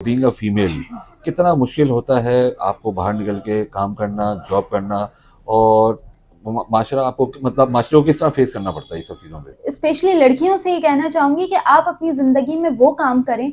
Being a female कितना मुश्किल होता है आपको बाहर निकल के काम करना, जॉब करना और माशरा आपको मतलब माशरे को किस तरह फेस करना पड़ता है ये सब चीज़ों पे? स्पेशली लड़कियों से ये कहना चाहूंगी कि आप अपनी जिंदगी में वो काम करें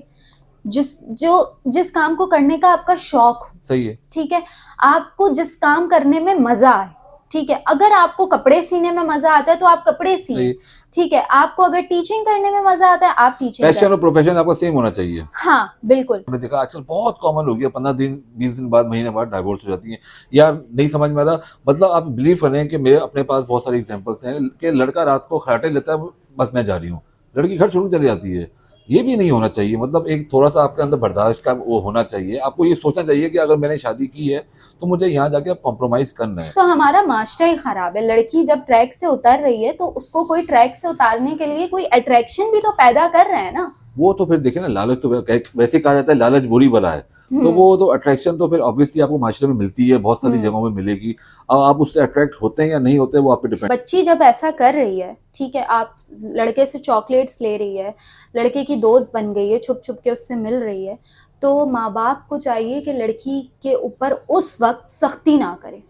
जिस काम को करने का आपका शौक हो। सही है। ठीक है, आपको जिस काम करने में मजा आए। ठीक है, अगर आपको कपड़े सीने में मजा आता है तो आप कपड़े सही सिए। है। ठीक है, आपको अगर टीचिंग करने में मजा आता है आप टीचिंग पैशन करें। और प्रोफेशन आपका सेम होना चाहिए। हाँ बिल्कुल। हमने देखा आजकल बहुत कॉमन हो गया, 15 दिन 20 दिन बाद, महीने बाद डाइवोर्स हो जाती है या नहीं समझ में आ रहा। मतलब आप बिलीव करें कि मेरे अपने पास बहुत सारे एग्जांपल्स हैं कि लड़का रात को खराटे लेता है, बस मैं जा रही हूँ, लड़की घर छोड़ के चली जाती है। ये भी नहीं होना चाहिए। मतलब एक थोड़ा सा आपके अंदर बर्दाश्त का वो होना चाहिए। आपको ये सोचना चाहिए कि अगर मैंने शादी की है तो मुझे यहाँ जाके अब कॉम्प्रोमाइज करना है। तो हमारा मास्टर ही खराब है। लड़की जब ट्रैक से उतर रही है तो उसको कोई ट्रैक से उतारने के लिए कोई अट्रैक्शन भी तो पैदा कर रहे हैं ना। वो तो फिर देखिए ना, लालच तो वैसे ही कहा जाता है लालच बुरी बला है। तो वो तो अट्रैक्शन तो फिर ऑब्वियसली आपको माशरे में मिलती है, बहुत सारी जगहों में मिलेगी। अब आप उससे अट्रैक्ट होते हैं या नहीं होते वो आप पे डिपेंड। बच्ची जब ऐसा कर रही है, ठीक है, आप लड़के से चॉकलेट्स ले रही है, लड़के की दोस्त बन गई है, छुप छुप के उससे मिल रही है, तो माँ बाप को चाहिए कि लड़की के ऊपर उस वक्त सख्ती ना करे।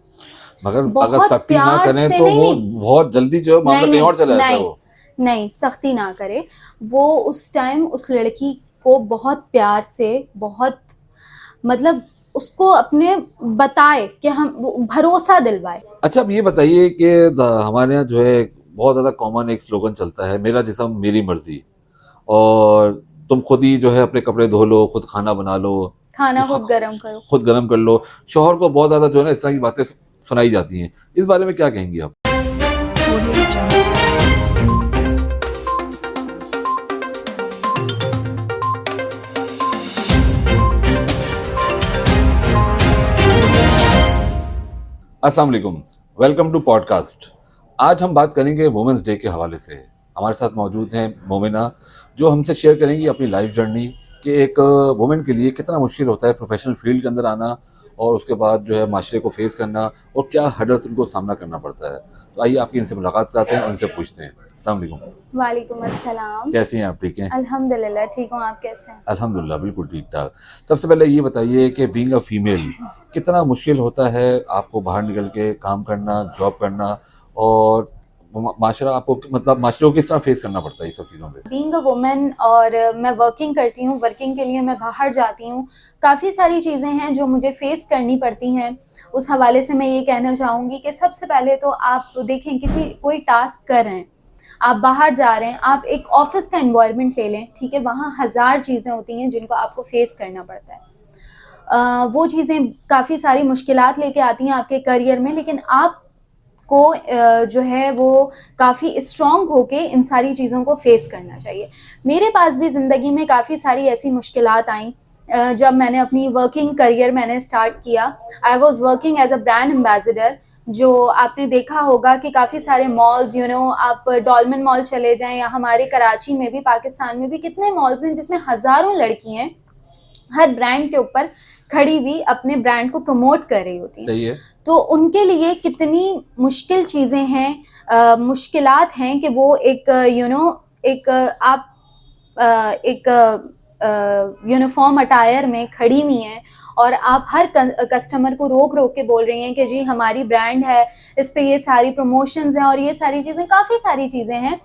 मगर अगर बहुत सख्ती ना प्यार करें से, तो नहीं वो नहीं बहुत जल्दी जो है मामला नहीं कहीं और चला नहीं जाता है। नहीं वो नहीं, सख्ती ना करे। वो उस टाइम उस लड़की को बहुत प्यार से, बहुत मतलब उसको अपने बताए कि हम भरोसा दिलवाए। अच्छा, अब ये बताइए कि हमारे यहाँ जो है बहुत ज़्यादा कॉमन एक स्लोगन चलता है, मेरा जिस्म मेरी मर्जी। और तुम खुद ही जो है अपने कपड़े धो लो, खुद खाना बना लो, खाना खुद गरम करो। खुद गर्म कर लो। शौहर को बहुत ज़्यादा जो है ना इस तरह की बातें सुनाई जाती हैं। इस बारे में क्या कहेंगी आप? अस्सलाम वालेकुम, वेलकम टू पॉडकास्ट। आज हम बात करेंगे वुमेंस डे के हवाले से। हमारे साथ मौजूद हैं मोमिना, जो हमसे शेयर करेंगी अपनी लाइफ जर्नी कि एक वुमेन के लिए कितना मुश्किल होता है प्रोफेशनल फील्ड के अंदर आना और उसके बाद जो है माशरे को फेस करना और क्या हर्डल्स उनको सामना करना पड़ता है। तो आइए आपकी इनसे मुलाकात कराते हैं और इनसे पूछते हैं। अस्सलाम वालेकुम। वालेकुम अस्सलाम। कैसी हैं आप? ठीक हैं? अल्हम्दुलिल्लाह ठीक हूँ, आप कैसे हैं? अल्हम्दुलिल्लाह बिल्कुल ठीक ठाक। सबसे पहले ये बताइए कि बीइंग अ फीमेल कितना मुश्किल होता है आपको बाहर निकल के काम करना, जॉब करना और माशरा आपको मतलब माशरे को किस तरह फेस करना पड़ता है ये सब चीज़ों पे? बीइंग अ वुमन, और मैं वर्किंग करती हूँ, वर्किंग के लिए मैं बाहर जाती हूँ। काफ़ी सारी चीज़ें हैं जो मुझे फेस करनी पड़ती हैं। उस हवाले से मैं ये कहना चाहूँगी कि सबसे पहले तो आप देखें, कोई टास्क कर रहे हैं, आप बाहर जा रहे हैं, आप एक ऑफिस का एनवायरनमेंट ले लें, ठीक है, वहाँ हज़ार चीज़ें होती हैं जिनको आपको फेस करना पड़ता है। वो चीज़ें काफ़ी सारी मुश्किलात लेके आती हैं आपके करियर में, लेकिन आप को जो है वो काफ़ी स्ट्रॉन्ग होके इन सारी चीज़ों को फेस करना चाहिए। मेरे पास भी ज़िंदगी में काफ़ी सारी ऐसी मुश्किलात आईं जब मैंने अपनी वर्किंग करियर मैंने स्टार्ट किया। I was working as a brand ambassador. जो आपने देखा होगा कि काफ़ी सारे मॉल्स, आप डॉलमेन मॉल चले जाएं या हमारे कराची में भी, पाकिस्तान में भी कितने मॉल्स हैं जिसमें हज़ारों लड़कियाँ हर ब्रांड के ऊपर खड़ी हुई अपने ब्रांड को प्रमोट कर रही होती हैं। सही है। तो उनके लिए कितनी मुश्किल चीज़ें हैं, मुश्किलात हैं कि वो एक एक आप एक यूनिफॉर्म अटायर में खड़ी हुई हैं और आप हर कस्टमर को रोक रोक के बोल रही हैं कि जी हमारी ब्रांड है, इस पे ये सारी प्रमोशंस हैं और ये सारी चीज़ें, काफ़ी सारी चीज़ें हैं।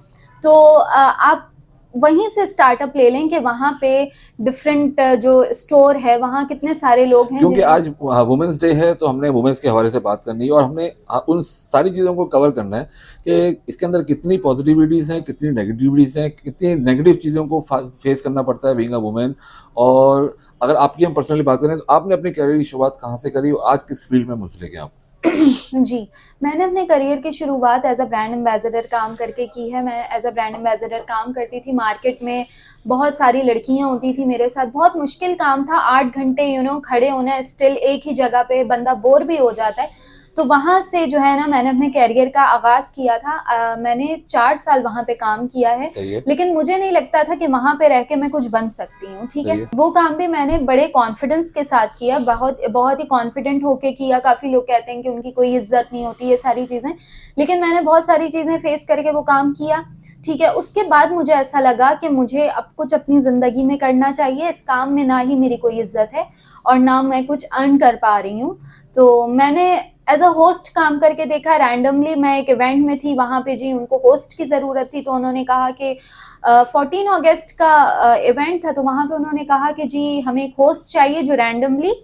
तो आप वहीं से स्टार्टअप ले लें कि वहाँ पे डिफरेंट जो स्टोर है वहाँ कितने सारे लोग हैं क्योंकि आज वुमेंस डे है तो हमने वुमेंस के हवाले से बात करनी है और हमने उन सारी चीज़ों को कवर करना है कि इसके अंदर कितनी पॉजिटिविटीज़ हैं, कितनी नेगेटिविटीज़ हैं, कितनी नेगेटिव चीज़ों को फेस करना पड़ता है बीइंग अ वुमेन। और अगर आपकी हम पर्सनली बात करें तो आपने अपनी करियर की शुरुआत कहाँ से करी और आज किस फील्ड में मुझे आप? जी, मैंने अपने करियर की शुरुआत एज़ अ ब्रांड एम्बेसडर काम करके की है। मैं एज़ अ ब्रांड एम्बेसडर काम करती थी। मार्केट में बहुत सारी लड़कियाँ होती थी मेरे साथ। बहुत मुश्किल काम था, 8 घंटे खड़े होना, स्टिल एक ही जगह पे बंदा बोर भी हो जाता है। तो वहाँ से जो है ना मैंने अपने कैरियर का आगाज़ किया था। मैंने 4 साल वहाँ पे काम किया है, सही है। लेकिन मुझे नहीं लगता था कि वहाँ पे रह के मैं कुछ बन सकती हूँ, ठीक सही है? है। वो काम भी मैंने बड़े कॉन्फिडेंस के साथ किया, बहुत ही कॉन्फिडेंट होके किया। काफ़ी लोग कहते हैं कि उनकी कोई इज़्ज़त नहीं होती, ये सारी चीज़ें, लेकिन मैंने बहुत सारी चीज़ें फेस करके वो काम किया, ठीक है? उसके बाद मुझे ऐसा लगा कि मुझे अब कुछ अपनी ज़िंदगी में करना चाहिए। इस काम में ना ही मेरी कोई इज़्ज़त है और ना मैं कुछ अर्न कर पा रही हूँ। तो मैंने एज़ अ होस्ट काम करके देखा। रैंडमली मैं एक इवेंट में थी, वहाँ पे जी उनको होस्ट की ज़रूरत थी, तो उन्होंने कहा कि 14 अगस्त का इवेंट था, तो वहाँ पे उन्होंने कहा कि जी हमें एक होस्ट चाहिए जो रैंडमली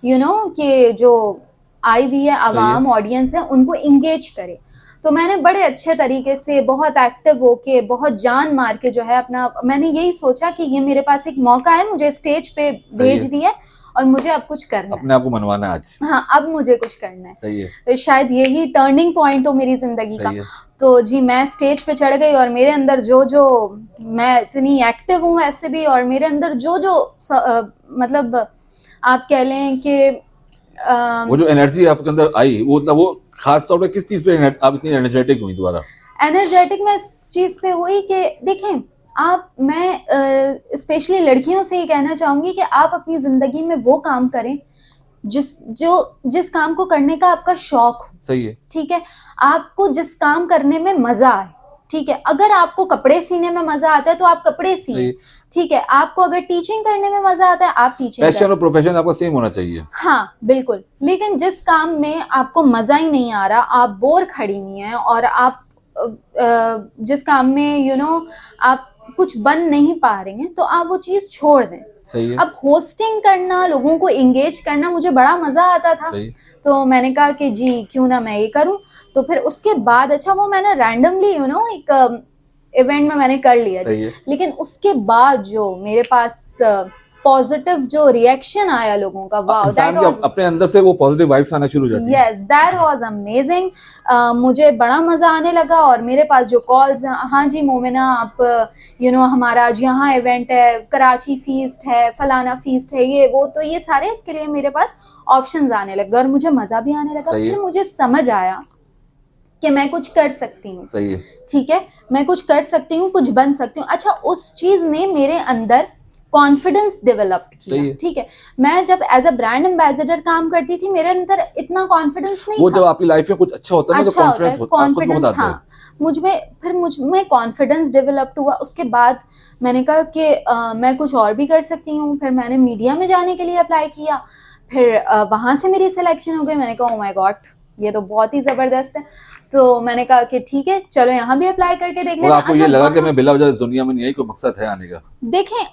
कि जो आई हुई है सही है। आवाम ऑडियंस है उनको इंगेज करे। तो मैंने बड़े अच्छे तरीके से बहुत एक्टिव होके बहुत जान मार के जो है अपना, मैंने यही सोचा कि ये मेरे पास एक मौका है, मुझे स्टेज पे सही भेज है। दिया और मुझे अब कुछ करना है। अपने आप को मनवाना है आज। हाँ, अब मुझे कुछ करना है। सही है। तो शायद यही टर्निंग पॉइंट हो मेरी ज़िंदगी का। सही है। तो जी मैं स्टेज पे चढ़ गई और मेरे अंदर जो मैं इतनी एक्टिव हूँ वैसे भी, और मेरे अंदर मतलब आप कह लें कि वो जो एनर्जी आपके अंदर आई, वो मतलब वो खास तौर पे किस चीज़ पे आप इतनी एनर्जेटिक हुई दोबारा? एनर्जेटिक मैं इस चीज़ पे हुई कि देखें, मैं स्पेशली लड़कियों से ये कहना चाहूँगी कि आप अपनी ज़िंदगी में वो काम करें जिस काम को करने का आपका शौक हो, सही है। ठीक है? आपको जिस काम करने में मज़ा आए, ठीक है? अगर आपको कपड़े सीने में मज़ा आता है तो आप कपड़े सही सिएं, है। ठीक है? आपको अगर टीचिंग करने में मज़ा आता है आप टीचिंग पैशन करें। और प्रोफेशन आपका सेम होना चाहिए। हाँ, बिल्कुल। लेकिन जिस काम में आपको मज़ा ही नहीं आ रहा, आप बोर खड़ी हुई हैं और आप जिस काम में आप कुछ बन नहीं पा रही हैं, तो आप वो चीज़ छोड़ दें। सही है। अब होस्टिंग करना, लोगों को एंगेज करना मुझे बड़ा मज़ा आता था। सही। तो मैंने कहा कि जी क्यों ना मैं ये करूँ। तो फिर उसके बाद अच्छा वो मैंने रैंडमली एक इवेंट में मैंने कर लिया जी। सही है। लेकिन उसके बाद जो मेरे पास पॉजिटिव जो रिएक्शन आया लोगों का, वाओ इंसान दैट के वाज अपने अंदर से वो पॉजिटिव वाइब्स आना शुरू हो जाती है। Yes that was amazing. मुझे बड़ा मज़ा आने लगा और मेरे पास जो कॉल्स, हाँ जी मोमिना आप हमारा आज यहाँ इवेंट है, कराची फीस्ट है, फलाना फीस्ट है, ये वो, तो ये सारे इसके लिए मेरे पास ऑप्शंस आने लगे और मुझे मज़ा भी आने लगा। सही है। फिर मुझे समझ आया कि मैं कुछ कर सकती हूँ, सही है। ठीक है? मैं कुछ कर सकती हूँ, कुछ बन सकती हूँ। अच्छा उस चीज़ ने मेरे अंदर कॉन्फिडेंस डेवलप सही किया, है। ठीक है? मैं जब एज़ अ ब्रांड एम्बेसडर काम करती थी, मेरे अंदर इतना कॉन्फिडेंस नहीं वो था। जब आपकी लाइफ में कुछ अच्छा होता है ना, तो अच्छा होता है, कॉन्फिडेंस आप खुद कॉन्फिडेंस, बताते हैं। हाँ। मुझ में कॉन्फिडेंस डेवलप्ड हुआ। उसके बाद मैंने कहा कि मैं कुछ और भी कर सकती हूँ। फिर मैंने मीडिया में जाने के लिए अप्लाई किया। फिर वहाँ से मेरी सिलेक्शन हो गई। मैंने कहा ओह माय गॉड, ये तो बहुत ही ज़बरदस्त है। तो मैंने कहा कि ठीक है, चलो यहाँ भी अप्लाई करके देख और लेते हैं। आपको ये लगा कि वहाँ मैं बिला वजह दुनिया में नहीं आई, कोई मकसद है आने का? देखें,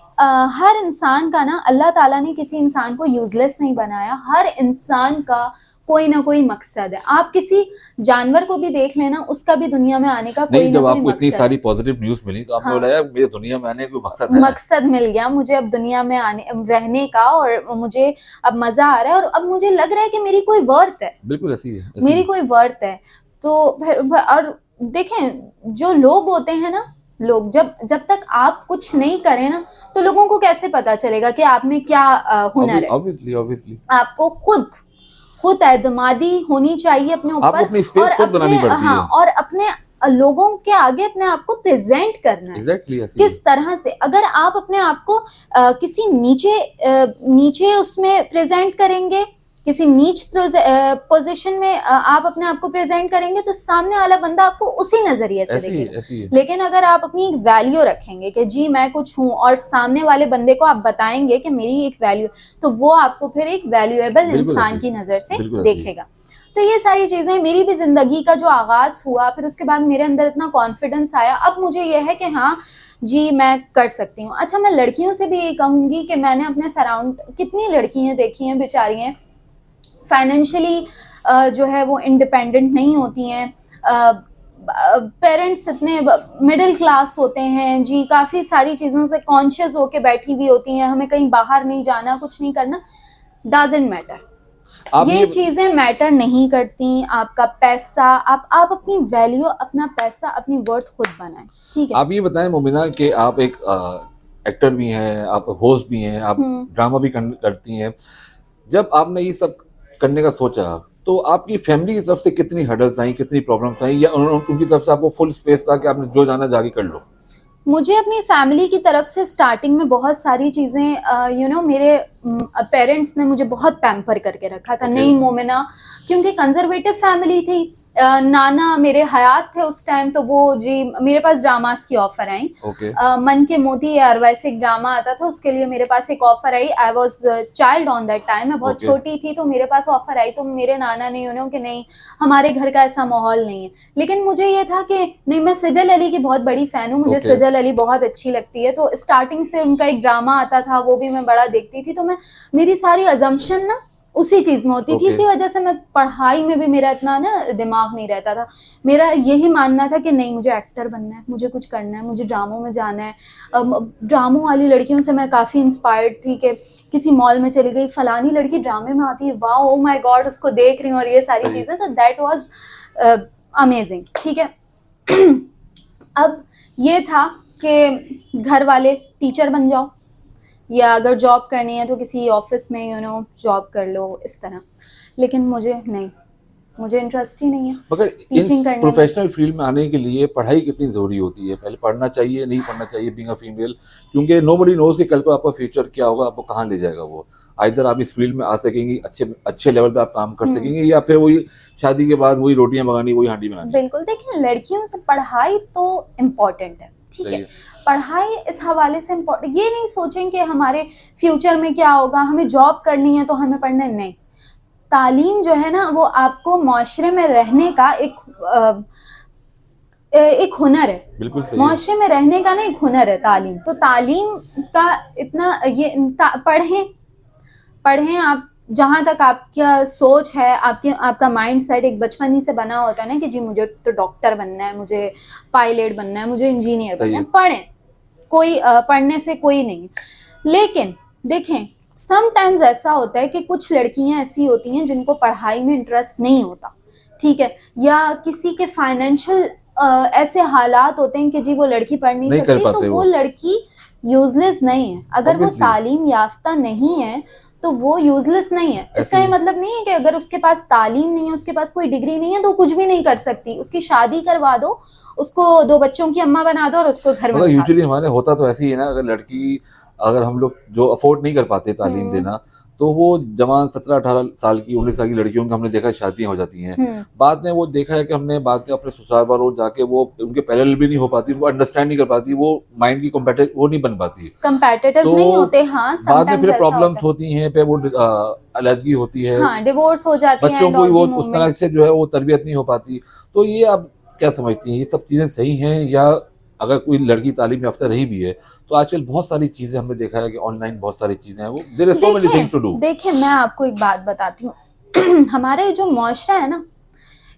हर इंसान का ना, अल्लाह ताला ने किसी इंसान को यूजलेस नहीं बनाया। हर इंसान का कोई ना कोई मकसद है। आप किसी जानवर को भी देख लेना, उसका भी दुनिया में आने का कोई नहीं, ना जब कोई आपको इतनी मकसद सारी है। पॉजिटिव न्यूज़ मिली तो आपने हाँ। बोला यार मेरे दुनिया में आने का कोई मकसद है। मकसद मिल गया मुझे अब दुनिया में आने रहने का, और मुझे अब मज़ा आ रहा है और अब मुझे लग रहा है कि मेरी कोई वर्थ है, बिल्कुल ऐसी है, ऐसी मेरी है। कोई वर्थ है। तो फिर और देखें, जो लोग होते हैं ना, लोग जब जब तक आप कुछ नहीं करें ना, तो लोगों को कैसे पता चलेगा कि आप में क्या हुनर है? ऑब्वियसली आपको खुद एतमादी होनी चाहिए अपने आपको ऊपर, अपनी स्पेस और खुद बनानी अपने, पड़ती हाँ, है। और अपने लोगों के आगे अपने आप को प्रेजेंट करना है। एग्जैक्टली ऐसी है। किस तरह से, अगर आप अपने आप को किसी नीचे उसमें प्रेजेंट करेंगे, किसी नीच पोजीशन में आप अपने आप को प्रेजेंट करेंगे, तो सामने वाला बंदा आपको उसी नजरिए से ऐसी है, देखेगा। ऐसी है। लेकिन अगर आप अपनी एक वैल्यू रखेंगे कि जी मैं कुछ हूँ, और सामने वाले बंदे को आप बताएंगे कि मेरी एक वैल्यू, तो वो आपको फिर एक वैल्यूएबल बिल्कुल इंसान ऐसी की है, नज़र से बिल्कुल ऐसी है। देखेगा। तो ये सारी चीज़ें, मेरी भी ज़िंदगी का जो आगाज़ हुआ, फिर उसके बाद मेरे अंदर इतना कॉन्फिडेंस आया। अब मुझे यह है कि हाँ जी मैं कर सकती हूँ। अच्छा मैं लड़कियों से भी ये कहूँगी कि मैंने अपने सराउंड कितनी लड़कियाँ देखी हैं, बेचारियाँ फाइनेंशियली जो है वो इंडिपेंडेंट नहीं होती हैं। पेरेंट्स इतने मिडिल क्लास होते हैं जी, काफ़ी सारी चीज़ों से कॉन्शियस होके बैठी हुई होती हैं, हमें कहीं बाहर नहीं जाना, कुछ नहीं करना, डजंट मैटर। आप ये चीजें मैटर नहीं करती। आपका पैसा, आप अपनी वैल्यू, अपना पैसा, अपनी वर्थ खुद बनाएं, ठीक है? आप ये बताएं मोमिना कि आप एक एक्टर भी हैं, आप होस्ट भी हैं, आप ड्रामा भी करती हैं। जब आपने ये सब करने का सोचा तो आपकी फैमिली की तरफ से कितनी हर्डल्स आई, कितनी प्रॉब्लम्स आई, या उनकी तरफ से आपको फुल स्पेस था कि आपने जो जाना जाके कर लो? मुझे अपनी फैमिली की तरफ से स्टार्टिंग में बहुत सारी चीज़ें मेरे पेरेंट्स ने मुझे बहुत पैम्पर करके रखा था। Okay. नहीं मोमिना, क्योंकि कंजर्वेटिव फैमिली थी। नाना मेरे हयात थे उस टाइम, तो वो जी मेरे पास ड्रामास की ऑफर आई। Okay. मन के मोती यार वैसे एक ड्रामा आता था, उसके लिए मेरे पास एक offer I. I was child on that time, मैं बहुत Okay. छोटी थी, तो मेरे पास ऑफर आई। तो मेरे नाना ने कि नहीं, हमारे घर का ऐसा माहौल नहीं है। लेकिन मुझे ये था कि नहीं, मैं सजल अली की बहुत बड़ी फैन हूँ, मुझे Okay. सजल अली बहुत अच्छी लगती है। तो स्टार्टिंग से उनका एक ड्रामा आता था, वो भी मैं बड़ा देखती थी। तो मेरी सारी अजम्पशन ना उसी चीज में होती थी। Okay. इसी वजह से मैं पढ़ाई में भी मेरा इतना ना दिमाग नहीं रहता था। मेरा यही मानना था कि नहीं, मुझे एक्टर बनना है, मुझे कुछ करना है, मुझे ड्रामों में जाना है। ड्रामों वाली लड़कियों से मैं काफ़ी इंस्पायर्ड थी कि किसी मॉल में चली गई, फलानी लड़की ड्रामे में आती है, वाह ओ माय गॉड, उसको देख रही हूँ, और ये सारी सही। चीज़ें। तो दैट वाज अमेजिंग, ठीक है। अब ये था कि घर वाले टीचर बन जाओ, या अगर जॉब करनी है तो किसी ऑफिस में जॉब कर लो, इस तरह। लेकिन मुझे नहीं, मुझे इंटरेस्ट ही नहीं है मगर टीचिंग इन करने में। प्रोफेशनल फील्ड में आने के लिए पढ़ाई कितनी ज़रूरी होती है? पहले पढ़ना चाहिए, नहीं पढ़ना चाहिए बीइंग अ फीमेल? क्योंकि नोबडी नोज़ कि कल को आपका फ्यूचर क्या होगा, आपको कहाँ ले जाएगा वो। आइदर आप इस फील्ड में आ सकेंगी, अच्छे लेवल पे आप काम कर सकेंगे, या फिर वही शादी के बाद वही रोटियां पकानी, वही हांडी बनानी। बिल्कुल, देखिए लड़कियों से पढ़ाई तो इम्पोर्टेंट है, ठीक सही है। है। पढ़ाई इस हवाले से इम्पोर्टेंट, ये नहीं सोचें कि हमारे फ्यूचर में क्या होगा, हमें जॉब करनी है तो हमें पढ़ना है, नहीं। तालीम जो है ना, वो आपको माशरे में रहने का एक हुनर है। बिल्कुल सही है। माशरे में रहने का ना एक हुनर है तालीम। तो तालीम का इतना पढ़ें आप, जहाँ तक आपका सोच है, आपका माइंड सेट एक बचपन ही से बना होता है ना कि जी मुझे तो डॉक्टर बनना है, मुझे पायलट बनना है, मुझे इंजीनियर बनना है, पढ़ें। कोई पढ़ने से कोई नहीं। लेकिन देखें, समटाइम्स ऐसा होता है कि कुछ लड़कियां ऐसी होती हैं जिनको पढ़ाई में इंटरेस्ट नहीं होता, ठीक है, या किसी के फाइनेंशियल ऐसे हालात होते हैं कि जी वो लड़की पढ़ नहीं नहीं कर सकती, तो पाते वो वो। लड़की यूजलेस नहीं है। अगर वो Obviously। तालीम याफ्ता नहीं है तो वो यूजलेस नहीं है। इसका ऐसे ये मतलब नहीं है कि अगर उसके पास तालीम नहीं है, उसके पास कोई डिग्री नहीं है, तो कुछ भी नहीं कर सकती। उसकी शादी करवा दो, उसको 2 बच्चों की अम्मा बना दो और उसको घर में मतलब बिठा दो। यूजुअली हमारे होता तो ऐसे ही है ना, अगर हम लोग जो अफोर्ड नहीं कर पाते तालीम देना, तो वो जवान 17-18 साल की 19 साल की लड़कियों की हमने देखा शादियां हो जाती हैं। बाद में वो देखा है कि हमने बाद में अपने ससुराल वालों जाके वो उनके पैरेलल भी नहीं हो पाती, उनको अंडरस्टैंड नहीं कर पाती, वो माइंड की कॉम्पेटिटिव वो नहीं बन पाती, कंपैटिटिव तो नहीं होते। हाँ, बाद में समटाइम्स फिर ऐसा होता प्रॉब्लम्स है। होती हैं, फिर वो अलहदगी होती है, हाँ, डिवोर्स हो जाती है बच्चों एंड को ऑल वो दी उस तरह मूवमेंट। से जो है वो तरबियत नहीं हो पाती। तो ये आप क्या समझती हैं, ये सब चीज़ें सही हैं, या अगर कोई लड़की तालीम याफ्ता रही भी है तो आजकल बहुत सारी चीज़ें हमने देखा है कि ऑनलाइन बहुत सारी चीज़ें हैं, वो there is so many things to do. देखिए मैं आपको एक बात बताती हूँ। हमारे जो मुआशरा है ना,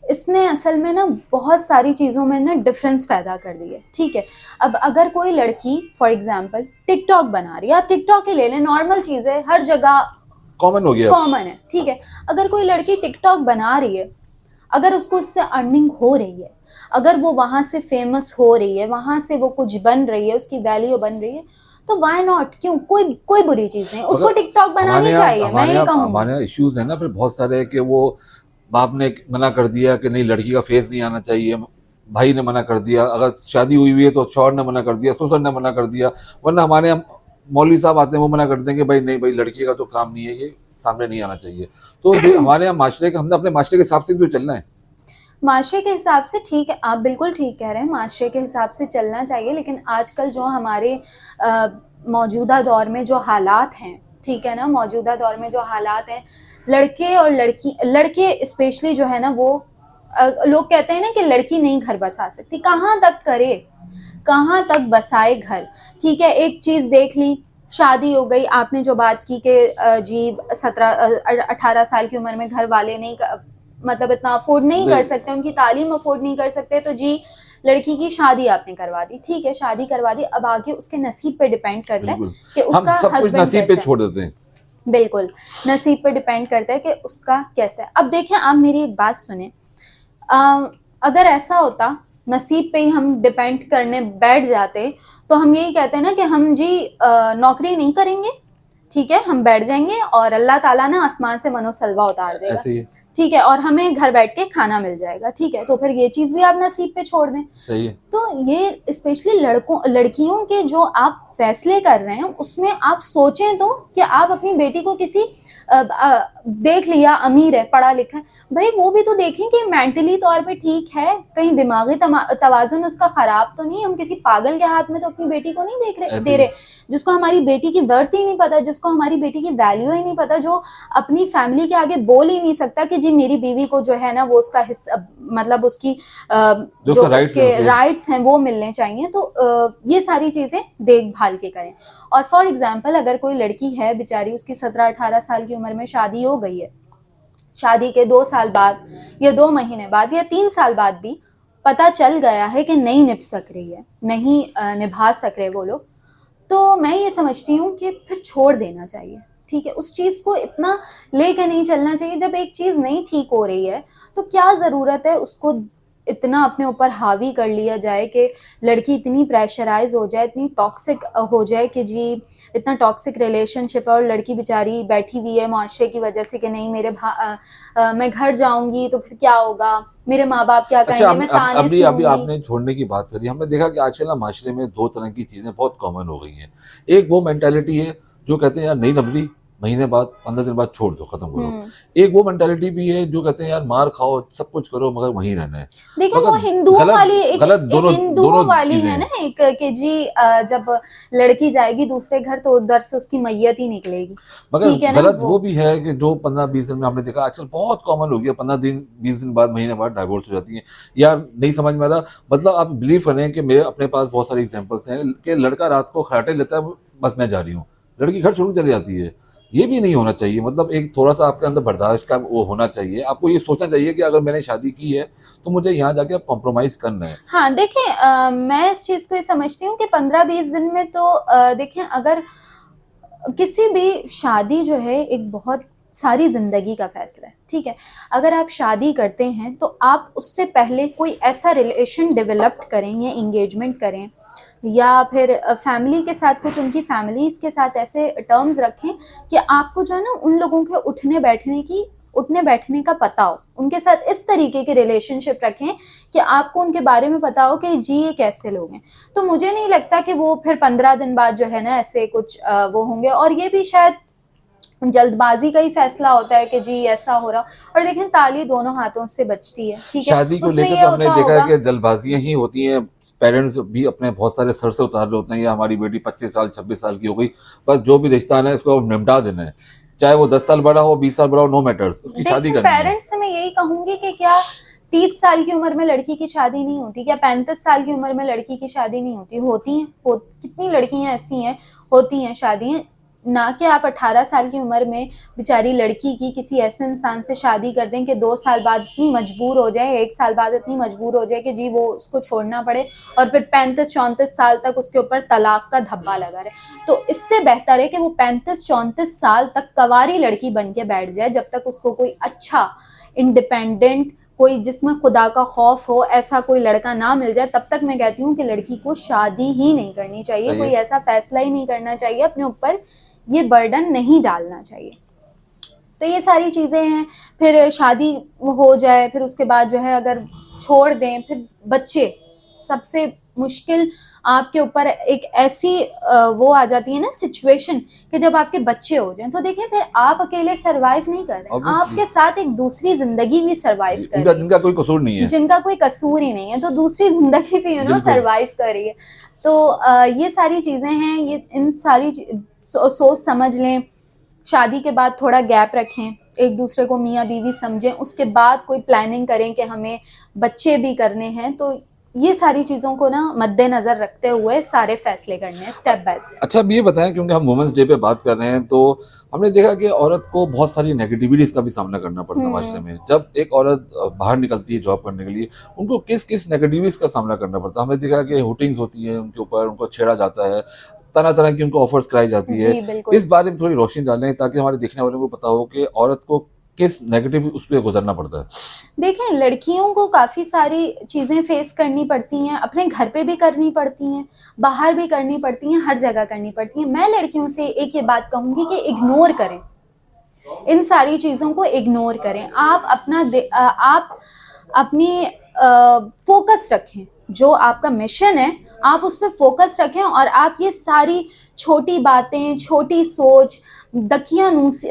इसने असल में ना बहुत सारी चीज़ों में ना डिफरेंस पैदा कर दी है, ठीक है। अब अगर कोई लड़की फॉर एग्जांपल टिकटॉक बना रही है, आप टिकटॉक ही ले लें, नॉर्मल चीज़ है, हर जगह कॉमन हो गया। कॉमन है, ठीक है। अगर कोई लड़की टिकटॉक बना रही है, अगर उसको उससे अर्निंग हो रही है, अगर वो वहां से फेमस हो रही है, वहां से वो कुछ बन रही है, उसकी वैल्यू बन रही है, तो व्हाई नॉट, क्यों, कोई बुरी चीज नहीं, उसको टिकटॉक बनानी चाहिए, मैं ये कहूँगी। हमारे यहाँ इश्यूज है ना फिर बहुत सारे, कि वो बाप ने मना कर दिया कि नहीं लड़की का फेस नहीं आना चाहिए, भाई ने मना कर दिया, अगर शादी हुई है तो शौहर ने मना कर दिया, ससुर ने मना कर दिया, वरना हमारे यहाँ मौलवी साहब आते हैं वो मना कर देंगे कि भाई नहीं भाई लड़की का तो काम नहीं है, ये सामने नहीं आना चाहिए। तो हमारे यहाँ माशरे का, हमने अपने माशरे के हिसाब से भी तो चलना है। माशरे के हिसाब से ठीक है, आप बिल्कुल ठीक कह रहे हैं, माशरे के हिसाब से चलना चाहिए। लेकिन आजकल जो हमारे मौजूदा दौर में जो हालात हैं, ठीक है ना, मौजूदा दौर में जो हालात हैं, लड़के स्पेशली जो है ना, वो लोग कहते हैं ना कि लड़की नहीं घर बसा सकती। कहाँ तक करे, कहाँ तक बसाए घर, ठीक है। एक चीज़ देख ली, शादी हो गई, आपने जो बात की कि जी 17-18 साल की उम्र में घर वाले नहीं मतलब इतना अफोर्ड नहीं कर सकते, उनकी तालीम अफोर्ड नहीं कर सकते, तो जी लड़की की शादी आपने करवा दी, ठीक है, शादी करवा दी। अब आगे उसके नसीब पे डिपेंड करता है कि उसका सब कुछ नसीब पे छोड़ देते हैं। बिल्कुल, नसीब पे डिपेंड करता है कि उसका कैसा है। अब देखें, आप मेरी एक बात सुने, अगर ऐसा होता, नसीब पे ही हम डिपेंड करने बैठ जाते, तो हम यही कहते हैं ना कि हम जी नौकरी नहीं करेंगे, ठीक है, हम बैठ जाएंगे और अल्लाह ताला ना आसमान से मनोसलवा उतार देगा, ठीक है, और हमें घर बैठ के खाना मिल जाएगा, ठीक है, तो फिर ये चीज भी आप नसीब पे छोड़ दें। सही है। तो ये स्पेशली लड़कियों के जो आप फैसले कर रहे हैं उसमें आप सोचें तो कि आप अपनी बेटी को किसी देख लिया अमीर है, पढ़ा लिखा है, भाई वो भी तो देखें कि मेंटली तौर पे ठीक है, कहीं दिमागी तवाजुन उसका खराब तो नहीं। हम किसी पागल के हाथ में तो अपनी बेटी को नहीं दे रहे, जिसको हमारी बेटी की वर्थ ही नहीं पता, जिसको हमारी बेटी की वैल्यू ही नहीं पता, जो अपनी फैमिली के आगे बोल ही नहीं सकता कि जी मेरी बीवी को जो है ना वो उसका हिस्सा, मतलब उसकी जो उसके राइट्स हैं वो मिलने चाहिए। तो ये सारी चीजें देखभाल के करें। और फॉर एग्जाम्पल अगर कोई लड़की है बेचारी, उसकी 17-18 साल की उम्र में शादी हो गई है, शादी के 2 साल बाद या 2 महीने बाद या 3 साल बाद भी पता चल गया है कि नहीं निभ सक रही है, नहीं निभा सक रहे वो लोग, तो मैं ये समझती हूँ कि फिर छोड़ देना चाहिए, ठीक है। उस चीज़ को इतना लेके नहीं चलना चाहिए। जब एक चीज़ नहीं ठीक हो रही है तो क्या ज़रूरत है उसको इतना अपने ऊपर हावी कर लिया जाए कि लड़की इतनी प्रेशराइज हो जाए, इतनी टॉक्सिक हो जाए कि जी इतना टॉक्सिक रिलेशनशिप है और लड़की बेचारी बैठी हुई है मुआशरे की वजह से कि नहीं मैं घर जाऊंगी तो फिर क्या होगा, मेरे माँ बाप क्या कहेंगे, मैं ताने अभी सुनूंगी। आपने छोड़ने की बात करी, हमने देखा कि आजकल ना माशरे में 2 तरह की चीजें बहुत कॉमन हो गई हैं। एक वो मेंटालिटी है जो कहते हैं यार नहीं नबरी, महीने बाद 15 दिन बाद छोड़ दो, खत्म करो। एक वो मेंटालिटी भी है जो कहते हैं यार मार खाओ, सब कुछ करो, मगर वहीं रहना है। देखिए वो हिंदुओं वाली दोनों वाली है ना एक कि जी जब लड़की जाएगी दूसरे घर तो उधर से उसकी मैयत ही निकलेगी, ठीक है मगर ना। गलत वो भी है कि जो 15-20 दिन में आपने देखा आजकल बहुत कॉमन हो गया, 15 दिन 20 दिन बाद, महीने बाद डाइवोर्स हो जाती है। यार नहीं समझ में आ रहा, मतलब आप बिलीव करें कि मेरे अपने पास बहुत सारे एग्जांपल्स हैं कि लड़का रात को खराटे लेता है, बस मैं जा रही हूँ, लड़की घर छोड़ चली जाती है। ये भी नहीं होना चाहिए। मतलब एक थोड़ा सा आपके अंदर बर्दाश्त का वो होना चाहिए। आपको ये सोचना चाहिए कि अगर मैंने शादी की है तो मुझे यहाँ जाके अब कॉम्प्रोमाइज करना है। हाँ देखिए मैं इस चीज को ये समझती हूँ कि 15-20 दिन में तो देखिए अगर किसी भी शादी जो है एक बहुत सारी जिंदगी का फैसला है, ठीक है। अगर आप शादी करते हैं तो आप उससे पहले कोई ऐसा रिलेशन डेवलप करें या इंगेजमेंट करें या फिर फैमिली के साथ कुछ उनकी फैमिलीज के साथ ऐसे टर्म्स रखें कि आपको जो है ना उन लोगों के उठने बैठने का पता हो, उनके साथ इस तरीके के रिलेशनशिप रखें कि आपको उनके बारे में पता हो कि जी ये कैसे लोग हैं। तो मुझे नहीं लगता कि वो फिर 15 दिन बाद जो है ना ऐसे कुछ वो होंगे। और ये भी शायद जल्दबाजी का ही फैसला होता है कि जी ऐसा हो रहा। और देखें ताली दोनों हाथों से बचती है, ठीक है। शादी को लेकर तो हमने देखा है कि जल्दबाजियां ही होती हैं। पेरेंट्स भी अपने बहुत सारे सर से उतार रहे होते हैं, या हमारी बेटी 25 साल 26 साल की हो गई, बस जो भी रिश्ता है इसको निपटा देना है, चाहे वो 10 साल बड़ा हो 20 साल बड़ा हो, नो मैटर्स, उसकी शादी करनी है। पेरेंट्स से मैं यही कहूंगी कि क्या 30 साल की उम्र में लड़की की शादी नहीं होती, क्या 35 साल की उम्र में लड़की की शादी नहीं होती, होती हैं। कितनी लड़कियां ऐसी हैं होती हैं शादियां, ना कि आप 18 साल की उम्र में बेचारी लड़की की किसी ऐसे इंसान से शादी कर दें कि 2 साल बाद इतनी मजबूर हो जाए, 1 साल बाद इतनी मजबूर हो जाए कि जी वो उसको छोड़ना पड़े और फिर 35-34 साल तक उसके ऊपर तलाक का धब्बा लगा रहे। तो इससे बेहतर है कि वो 35-34 साल तक कवारी लड़की बन के बैठ जाए, जब तक उसको कोई अच्छा इंडिपेंडेंट, कोई जिसमें खुदा का खौफ हो, ऐसा कोई लड़का ना मिल जाए, तब तक मैं कहती हूँ कि लड़की को शादी ही नहीं करनी चाहिए। कोई ऐसा फैसला ही नहीं करना चाहिए, अपने ऊपर ये बर्डन नहीं डालना चाहिए। तो ये सारी चीज़ें हैं। फिर शादी हो जाए, फिर उसके बाद जो है अगर छोड़ दें, फिर बच्चे, सबसे मुश्किल आपके ऊपर एक ऐसी वो आ जाती है ना सिचुएशन कि जब आपके बच्चे हो जाएं, तो देखिए फिर आप अकेले सरवाइव नहीं कर रहे हैं, आपके साथ एक दूसरी जिंदगी भी सरवाइव कर रही है, जिनका कोई कसूर नहीं है, जिनका कोई कसूर ही नहीं है, तो दूसरी जिंदगी भी सरवाइव कर रही है। तो ये सारी चीजें हैं, ये इन सारी सोच समझ लें। शादी के बाद थोड़ा गैप रखें, एक दूसरे को मियाँ बीवी समझें, उसके बाद कोई प्लानिंग करें कि हमें बच्चे भी करने हैं। तो ये सारी चीज़ों को ना मद्देनज़र रखते हुए सारे फैसले करने हैं स्टेप बाय स्टेप। अच्छा अब ये बताएं, क्योंकि हम वुमेंस डे पे बात कर रहे हैं, तो हमने देखा कि औरत को बहुत सारी नेगेटिविटीज का भी सामना करना पड़ता है माशरे में। जब एक औरत बाहर निकलती है जॉब करने के लिए, उनको किस किस नेगेटिविटीज का सामना करना पड़ता है। हमने देखा कि हुटिंग्स होती है उनके ऊपर, उनको छेड़ा जाता है, तरह तरह की उनको ऑफर्स कराई जाती है। इस बारे में थोड़ी रोशनी डालें ताकि हमारे देखने वालों को पता हो कि औरत को किस नेगेटिव उस पर गुजरना पड़ता है। देखें लड़कियों को काफ़ी सारी चीज़ें फेस करनी पड़ती हैं, अपने घर पे भी करनी पड़ती हैं, बाहर भी करनी पड़ती हैं, हर जगह करनी पड़ती हैं। मैं लड़कियों से एक ये बात कहूँगी कि इग्नोर करें, इन सारी चीज़ों को इग्नोर करें। आप आप अपनी फोकस रखें, जो आपका मिशन है आप उस पर फोकस रखें, और आप ये सारी छोटी बातें, छोटी सोच, दकियानूसी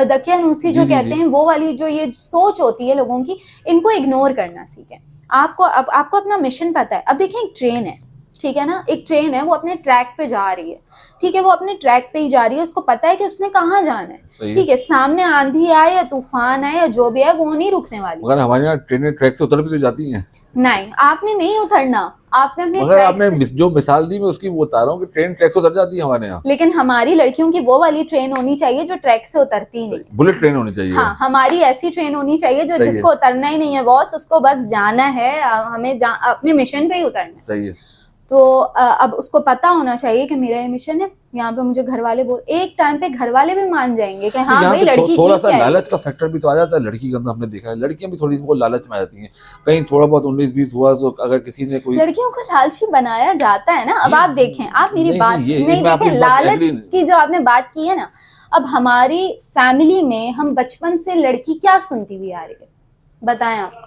दकियानूसी जो जी जी कहते जी। हैं, वो वाली जो ये सोच होती है लोगों की, इनको इग्नोर करना सीखें। आपको अपना मिशन पता है। अब देखिए एक ट्रेन है, ठीक है ना, एक ट्रेन है, वो अपने ट्रैक पे जा रही है, ठीक है, वो अपने ट्रैक पे ही जा रही है, उसको पता है कि उसने कहाँ जाना है, सही है। ठीक है, सामने आंधी आए या तूफान आए या जो भी है, वो नहीं रुकने वाली। मगर हमारे यहाँ ट्रेनें ट्रैक से उतर भी तो जाती हैं। नहीं, आपने नहीं उतरना, आपने अपने मगर ट्रैक आपने से। जो मिसाल दी मैं उसकी वो बता रहा हूँ कि ट्रेन ट्रैक से उतर जाती है हमारे यहाँ। लेकिन हमारी लड़कियों की वो वाली ट्रेन होनी चाहिए जो ट्रैक से उतरती नहीं। बुलेट ट्रेन होनी चाहिए। हाँ, हमारी ऐसी ट्रेन होनी चाहिए जो सही है। जिसको उतरना ही नहीं है बॉस, उसको बस जाना है, हमें अपने मिशन पे ही उतरना है। सही है। तो अब उसको पता होना चाहिए कि मेरा ये मिशन है, यहाँ पे मुझे घर वाले बोल, एक टाइम पे घर वाले भी मान जाएंगे कि हाँ यहाँ भाई पे लड़की थोड़ा ठीक सा है। लालच का फैक्टर भी तो आ जाता है लड़की के अंदर। हमने देखा है लड़कियां भी थोड़ी सी वो लालच में आ जाती हैं। कहीं थोड़ा बहुत 19-20 हुआ तो अगर किसी ने कोई लड़कियों को लालची बनाया जाता है ना। अब आप देखें, आप मेरी नहीं, बात नहीं, ये नहीं मैं आपकी देखें, इस बात से लालच agree- की जो आपने बात की है ना, अब हमारी फैमिली में हम बचपन से लड़की क्या सुनती हुई आ रही है, बताएं आप।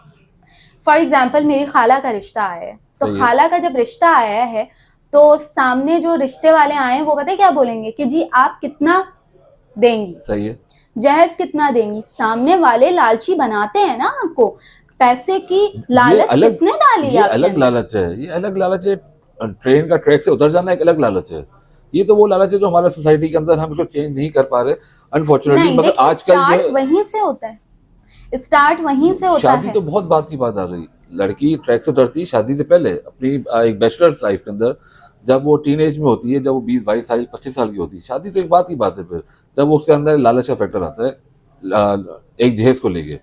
फॉर एग्जाम्पल मेरी खाला का रिश्ता आया है, तो सही है। खाला का जब रिश्ता आया है तो सामने जो रिश्ते वाले आए हैं वो पता है क्या बोलेंगे कि जी आप कितना देंगी, सही है। जहेज कितना देंगी। सामने वाले लालची बनाते हैं ना आपको, पैसे की ये लालच अलग किसने डाली ये है आपके अलग अंदर? लालच है। ये अलग लालच है। ट्रेन का ट्रैक से उतर जाना एक अलग लालच है। ये तो वो लालच है जो हमारा सोसाइटी के अंदर हम इसको चेंज नहीं कर पा रहे अनफॉर्चुनेटली। नहीं, मगर देखिए आजकल जो स्टार्ट वहीं से होता है, स्टार्ट वहीं से होता शादी है। तो बहुत बात की बात आ गई। लड़की ट्रैक से उतरती है शादी से पहले अपनी एक बैचलर लाइफ के अंदर। जब वो टीन एज में होती है, जब वो 20-22 साल 25 साल की होती है, शादी तो एक बात की बात है। फिर जब वो उसके अंदर लालच का फैक्टर आता है एक जहेज को लेके।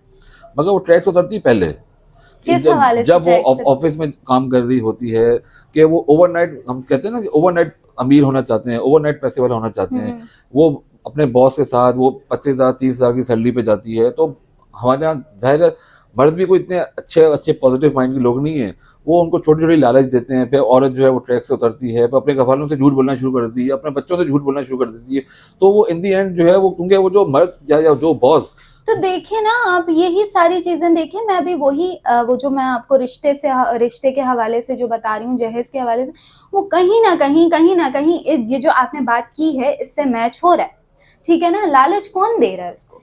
मगर वो ट्रैक से उतरती है पहले किस जब हवाले से जब वो ट्रैक से? ऑफिस में काम कर रही होती है कि वो ओवरनाइट, हम कहते हैं ना कि ओवरनाइट अमीर होना चाहते हैं, ओवरनाइट पैसे वाला होना चाहते हैं। वो अपने बॉस के साथ वो 25,000 30,000 की सैलरी पे जाती है। तो हमारे यहाँ जाहिर है मर्द भी कोई इतने अच्छे अच्छे पॉजिटिव माइंड के लोग नहीं है। वो उनको छोटी छोटी लालच देते हैं। फिर औरत जो है वो ट्रैक से उतरती है, फिर अपने घरवालों से झूठ बोलना शुरू कर देती है, अपने बच्चों से झूठ बोलना शुरू कर देती है। तो वो इन दी एंड जो है वो, क्योंकि वो जो मर्द या जो बॉस। तो देखिए ना, आप यही सारी चीजें देखिए, मैं अभी वही वो जो मैं आपको रिश्ते के हवाले से जो बता रही हूँ, जहेज के हवाले से, वो कहीं ना कहीं ये जो आपने बात की है इससे मैच हो रहा है, ठीक है ना। लालच कौन दे रहा है उसको?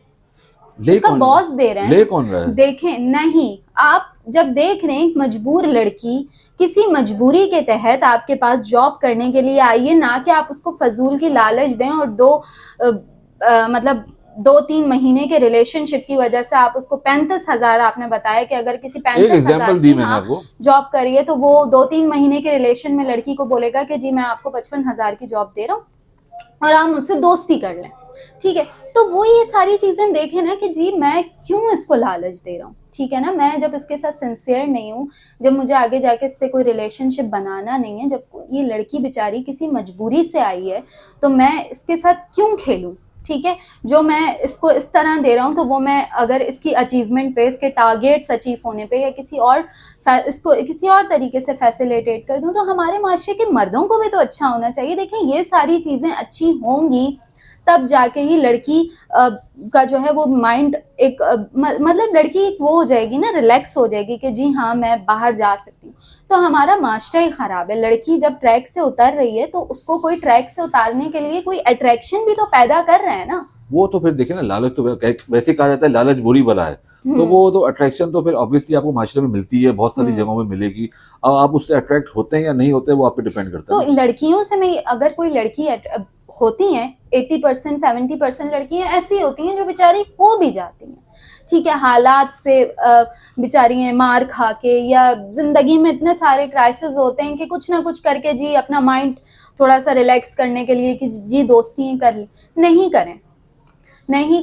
ले उसका कौन बॉस दे रहे हैं ले ना। कौन रहा है? देखें, नहीं, आप जब देख रहे हैं एक मजबूर लड़की किसी मजबूरी के तहत आपके पास जॉब करने के लिए आई है, ना कि आप उसको फजूल की लालच दें और मतलब 2-3 महीने के रिलेशनशिप की वजह से आप उसको 35,000, आपने बताया कि अगर किसी एक 35,000 एग्जांपल की दी मैंने आपको। जॉब करी है तो वो 2-3 महीने के रिलेशन में लड़की को बोलेगा कि जी मैं आपको 55,000 की जॉब दे रहा हूँ और आप मुझसे दोस्ती कर लें, ठीक है। तो वो ये सारी चीजें देखें ना कि जी मैं क्यों इसको लालच दे रहा हूँ, ठीक है ना। मैं जब इसके साथ सिंसियर नहीं हूँ, जब मुझे आगे जाके इससे कोई रिलेशनशिप बनाना नहीं है, जब ये लड़की बेचारी किसी मजबूरी से आई है, तो मैं इसके साथ क्यों खेलूँ, ठीक है। जो मैं इसको इस तरह दे रहा हूँ तो वो मैं अगर इसकी अचीवमेंट पे, इसके टारगेट्स अचीव होने पे या इसको किसी और तरीके से फैसिलिटेट कर दूँ, तो हमारे माशरे के मर्दों को भी तो अच्छा होना चाहिए। देखें, ये सारी चीज़ें अच्छी होंगी तब जाके ही लड़की का जो है वो माइंड एक मतलब लड़की एक वो हो जाएगी ना, रिलैक्स हो जाएगी कि जी हाँ मैं बाहर जा सकती हूँ। तो हमारा माशरा ही ख़राब है। लड़की जब ट्रैक से उतर रही है तो उसको कोई ट्रैक से उतारने के लिए कोई अट्रैक्शन भी तो पैदा कर रहे हैं ना। वो तो फिर देखिए ना, लालच तो वैसे कहा जाता है लालच बुरी बला है। तो वो तो अट्रैक्शन तो फिर ऑब्वियसली आपको माशरे में मिलती है, बहुत सारी जगहों में मिलेगी। अब आप उससे अट्रैक्ट होते हैं या नहीं होते वो आप पे डिपेंड करता तो है। लड़कियों से मैं, अगर कोई लड़की होती हैं 80% 70% लड़कियां ऐसी होती हैं जो बेचारी हो भी जाती हैं, ठीक है, हालात से बेचारी हैं मार खा के, या जिंदगी में इतने सारे क्राइसिस होते हैं कि कुछ ना कुछ करके जी अपना माइंड थोड़ा सा रिलैक्स करने के लिए कि जी दोस्ती कर ली। नहीं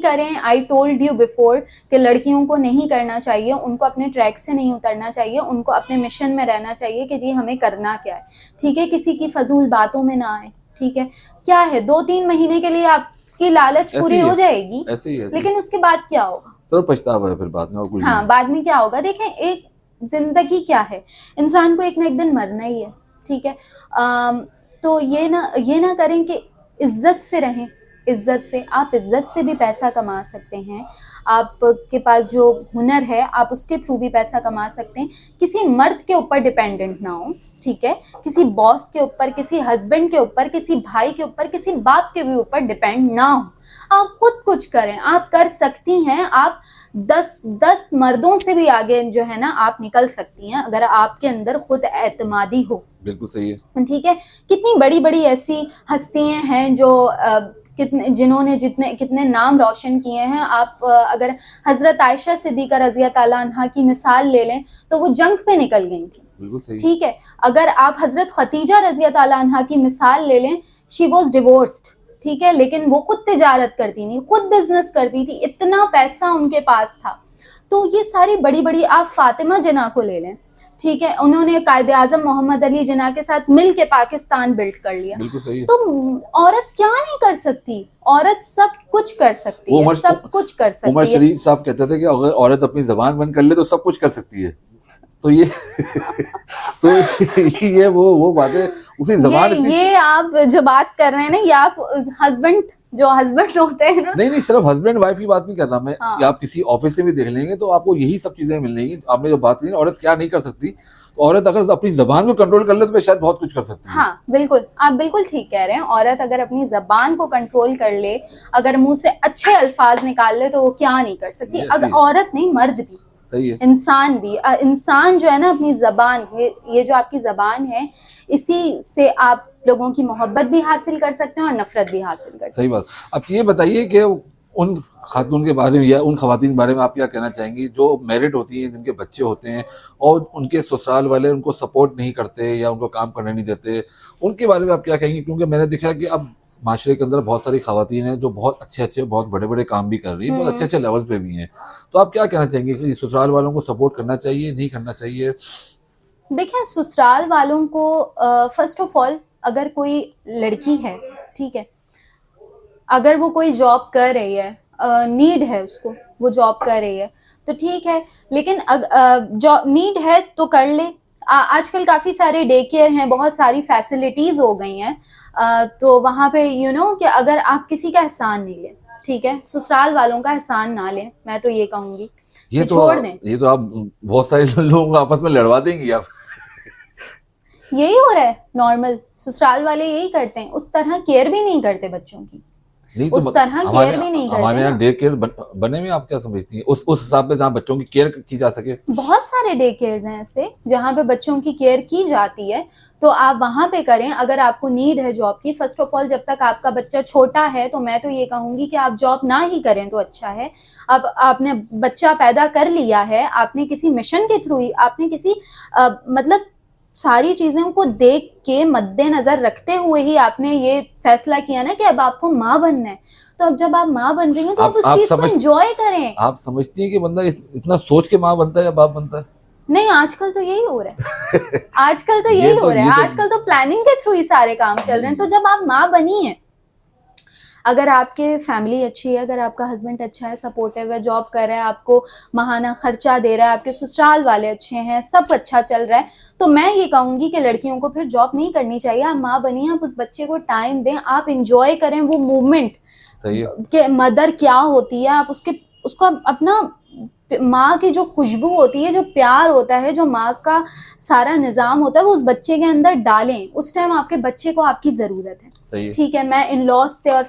करें। आई टोल्ड यू बिफोर कि लड़कियों को नहीं करना चाहिए, उनको अपने ट्रैक से नहीं उतरना चाहिए, उनको अपने मिशन में रहना चाहिए कि जी हमें करना क्या है, ठीक है। किसी की फजूल बातों में ना आए, ठीक है। क्या है, 2-3 महीने के लिए आपकी लालच पूरी हो जाएगी, ऐसे ही लेकिन उसके बाद क्या होगा? सिर्फ पछतावा है फिर बाद में, और कुछ हाँ, नहीं। बाद में क्या होगा? देखें, एक जिंदगी क्या है, इंसान को एक ना एक दिन मरना ही है, ठीक है। तो ये ना करें कि इज्जत से रहें, इज्जत से, आप इज्जत से भी पैसा कमा सकते हैं। आपके पास जो हुनर है आप उसके थ्रू भी पैसा कमा सकते हैं। किसी मर्द के ऊपर डिपेंडेंट ना हो, ठीक है, किसी बॉस के ऊपर, किसी हस्बैंड के ऊपर, किसी भाई के ऊपर, किसी बाप के भी ऊपर डिपेंड ना हो। आप खुद कुछ करें, आप कर सकती हैं। आप 10 मर्दों से भी आगे जो है ना आप निकल सकती हैं अगर आपके अंदर खुद एतमादी हो। बिल्कुल सही है। ठीक है, कितनी बड़ी बड़ी ऐसी हस्तियां हैं जो जिन्होंने कितने नाम रोशन किए हैं। आप अगर हजरत आयशा सिद्दीका रज़ी अल्लाह अन्हा की मिसाल ले लें तो वो जंग पे निकल गई थी, बिल्कुल सही। ठीक है। अगर आप हजरत खतीजा रज़ी अल्लाह अन्हा की मिसाल ले लें, शी वॉज डिवोर्स्ड, ठीक है, लेकिन वो खुद तिजारत करती थी, खुद बिजनेस करती थी, इतना पैसा उनके पास था। तो ये सारी बड़ी बड़ी, आप फातिमा जिन्ना को ले लें, ठीक है, उन्होंने कायदे आजम मोहम्मद अली जिन्ना के साथ मिल के पाकिस्तान बिल्ड कर लिया। बिल्कुल सही है। तो औरत क्या नहीं कर सकती, औरत सब कुछ कर सकती है, सब कुछ कर सकती है। उमर शरीफ साहब कहते थे कि अगर औरत अपनी जबान बंद कर ले तो सब कुछ कर सकती है। तो ये तो ये वो बातें उसी जबान ये आप जो बात कर रहे हैं ना, ये आप हस्बैंड होते हैं ना, नहीं सिर्फ हस्बैंड वाइफ की बात नहीं कर रहा मैं। हाँ। आप किसी ऑफिस से भी देख लेंगे तो आपको यही सब चीजें मिलेंगी। आपने जो बात की ना औरत क्या नहीं कर सकती, तो औरत अगर अपनी जबान को कंट्रोल कर ले तो मैं शायद बहुत कुछ कर सकती है। हाँ बिल्कुल, आप बिल्कुल ठीक कह रहे हैं। औरत अगर अपनी जबान को कंट्रोल कर ले, अगर मुंह से अच्छे अल्फाज निकाल ले, तो वो क्या नहीं कर सकती। अगर औरत नहीं, मर्द भी, सही है, इंसान भी। इंसान जो है ना अपनी जबान, ये जो आपकी जबान है, इसी से आप लोगों की मोहब्बत भी हासिल कर सकते हैं और नफरत भी हासिल कर सकते हैं। सही बात। अब ये बताइए कि उन खातून के बारे में या उन खवातीन के बारे में आप क्या कहना चाहेंगी जो मैरिड होती हैं, जिनके बच्चे होते हैं और उनके ससुराल वाले उनको सपोर्ट नहीं करते या उनको काम करने नहीं देते, उनके बारे में आप क्या कहेंगी? क्योंकि मैंने देखा है कि अब माशरे के अंदर बहुत सारी खवातीन हैं जो बहुत अच्छे बहुत बड़े बड़े काम भी कर रही हैं, बहुत अच्छे लेवल्स पे भी हैं। तो आप क्या कहना चाहेंगे कि ससुराल वालों को सपोर्ट करना चाहिए, नहीं करना चाहिए? देखिए, ससुराल वालों को फर्स्ट ऑफ ऑल, अगर कोई लड़की है, ठीक है, अगर वो कोई जॉब कर रही है, नीड है उसको, वो जॉब कर रही है तो ठीक है, लेकिन जॉब नीड है तो कर ले। आजकल काफ़ी सारे डे केयर हैं, बहुत सारी फैसिलिटीज़ हो गई हैं, तो वहाँ पे कि अगर आप किसी का एहसान नहीं लें, ठीक है, ससुराल वालों का एहसान ना लें, मैं तो ये कहूँगी कि छोड़ दें। ये तो आप बहुत सारे लोगों को आपस में लड़वा देंगी आप। यही हो रहा है नॉर्मल, ससुराल वाले यही करते हैं, उस तरह केयर भी नहीं करते बच्चों की, उस तरह केयर भी नहीं करते। हमारे यहाँ डे केयर बने में आप क्या समझती हैं उस हिसाब से जहाँ बच्चों की केयर की जा सके? बहुत सारे डे केयर्स हैं ऐसे जहाँ पे बच्चों की केयर की जाती है, तो आप वहाँ पे करें। अगर आपको नीड है जॉब की, फर्स्ट ऑफ ऑल जब तक आपका बच्चा छोटा है तो मैं तो ये कहूँगी कि आप जॉब ना ही करें तो अच्छा है। अब आपने बच्चा पैदा कर लिया है, आपने किसी मिशन के थ्रू ही, आपने किसी मतलब सारी चीज़ों को देख के मद्देनजर रखते हुए ही आपने ये फैसला किया ना कि अब आपको माँ बनना है। तो अब जब आप माँ बन रही हैं तो आप उस चीज को एंजॉय करें। आप समझती हैं कि बंदा इतना सोच के माँ बनता है या बाप बनता है? नहीं, आजकल तो यही हो रहा है। आजकल तो यही हो रहा है। आजकल तो प्लानिंग के थ्रू ही सारे काम चल रहे हैं। तो जब आप माँ बनी है, अगर आपके फैमिली अच्छी है, अगर आपका हस्बैंड अच्छा है, सपोर्टिव है, जॉब कर रहा है, आपको माहाना खर्चा दे रहा है, आपके ससुराल वाले अच्छे हैं, सब अच्छा चल रहा है, तो मैं ये कहूँगी कि लड़कियों को फिर जॉब नहीं करनी चाहिए। आप माँ बनिए, आप उस बच्चे को टाइम दें, आप इंजॉय करें वो मूवमेंट कि मदर क्या होती है। आप उसको अपना माँ की जो खुशबू होती है, जो प्यार होता है, जो माँ का सारा निज़ाम होता है, वो उस बच्चे के अंदर डालें। उस टाइम आपके बच्चे को आपकी ज़रूरत है, ठीक है। मैं इन लॉज से और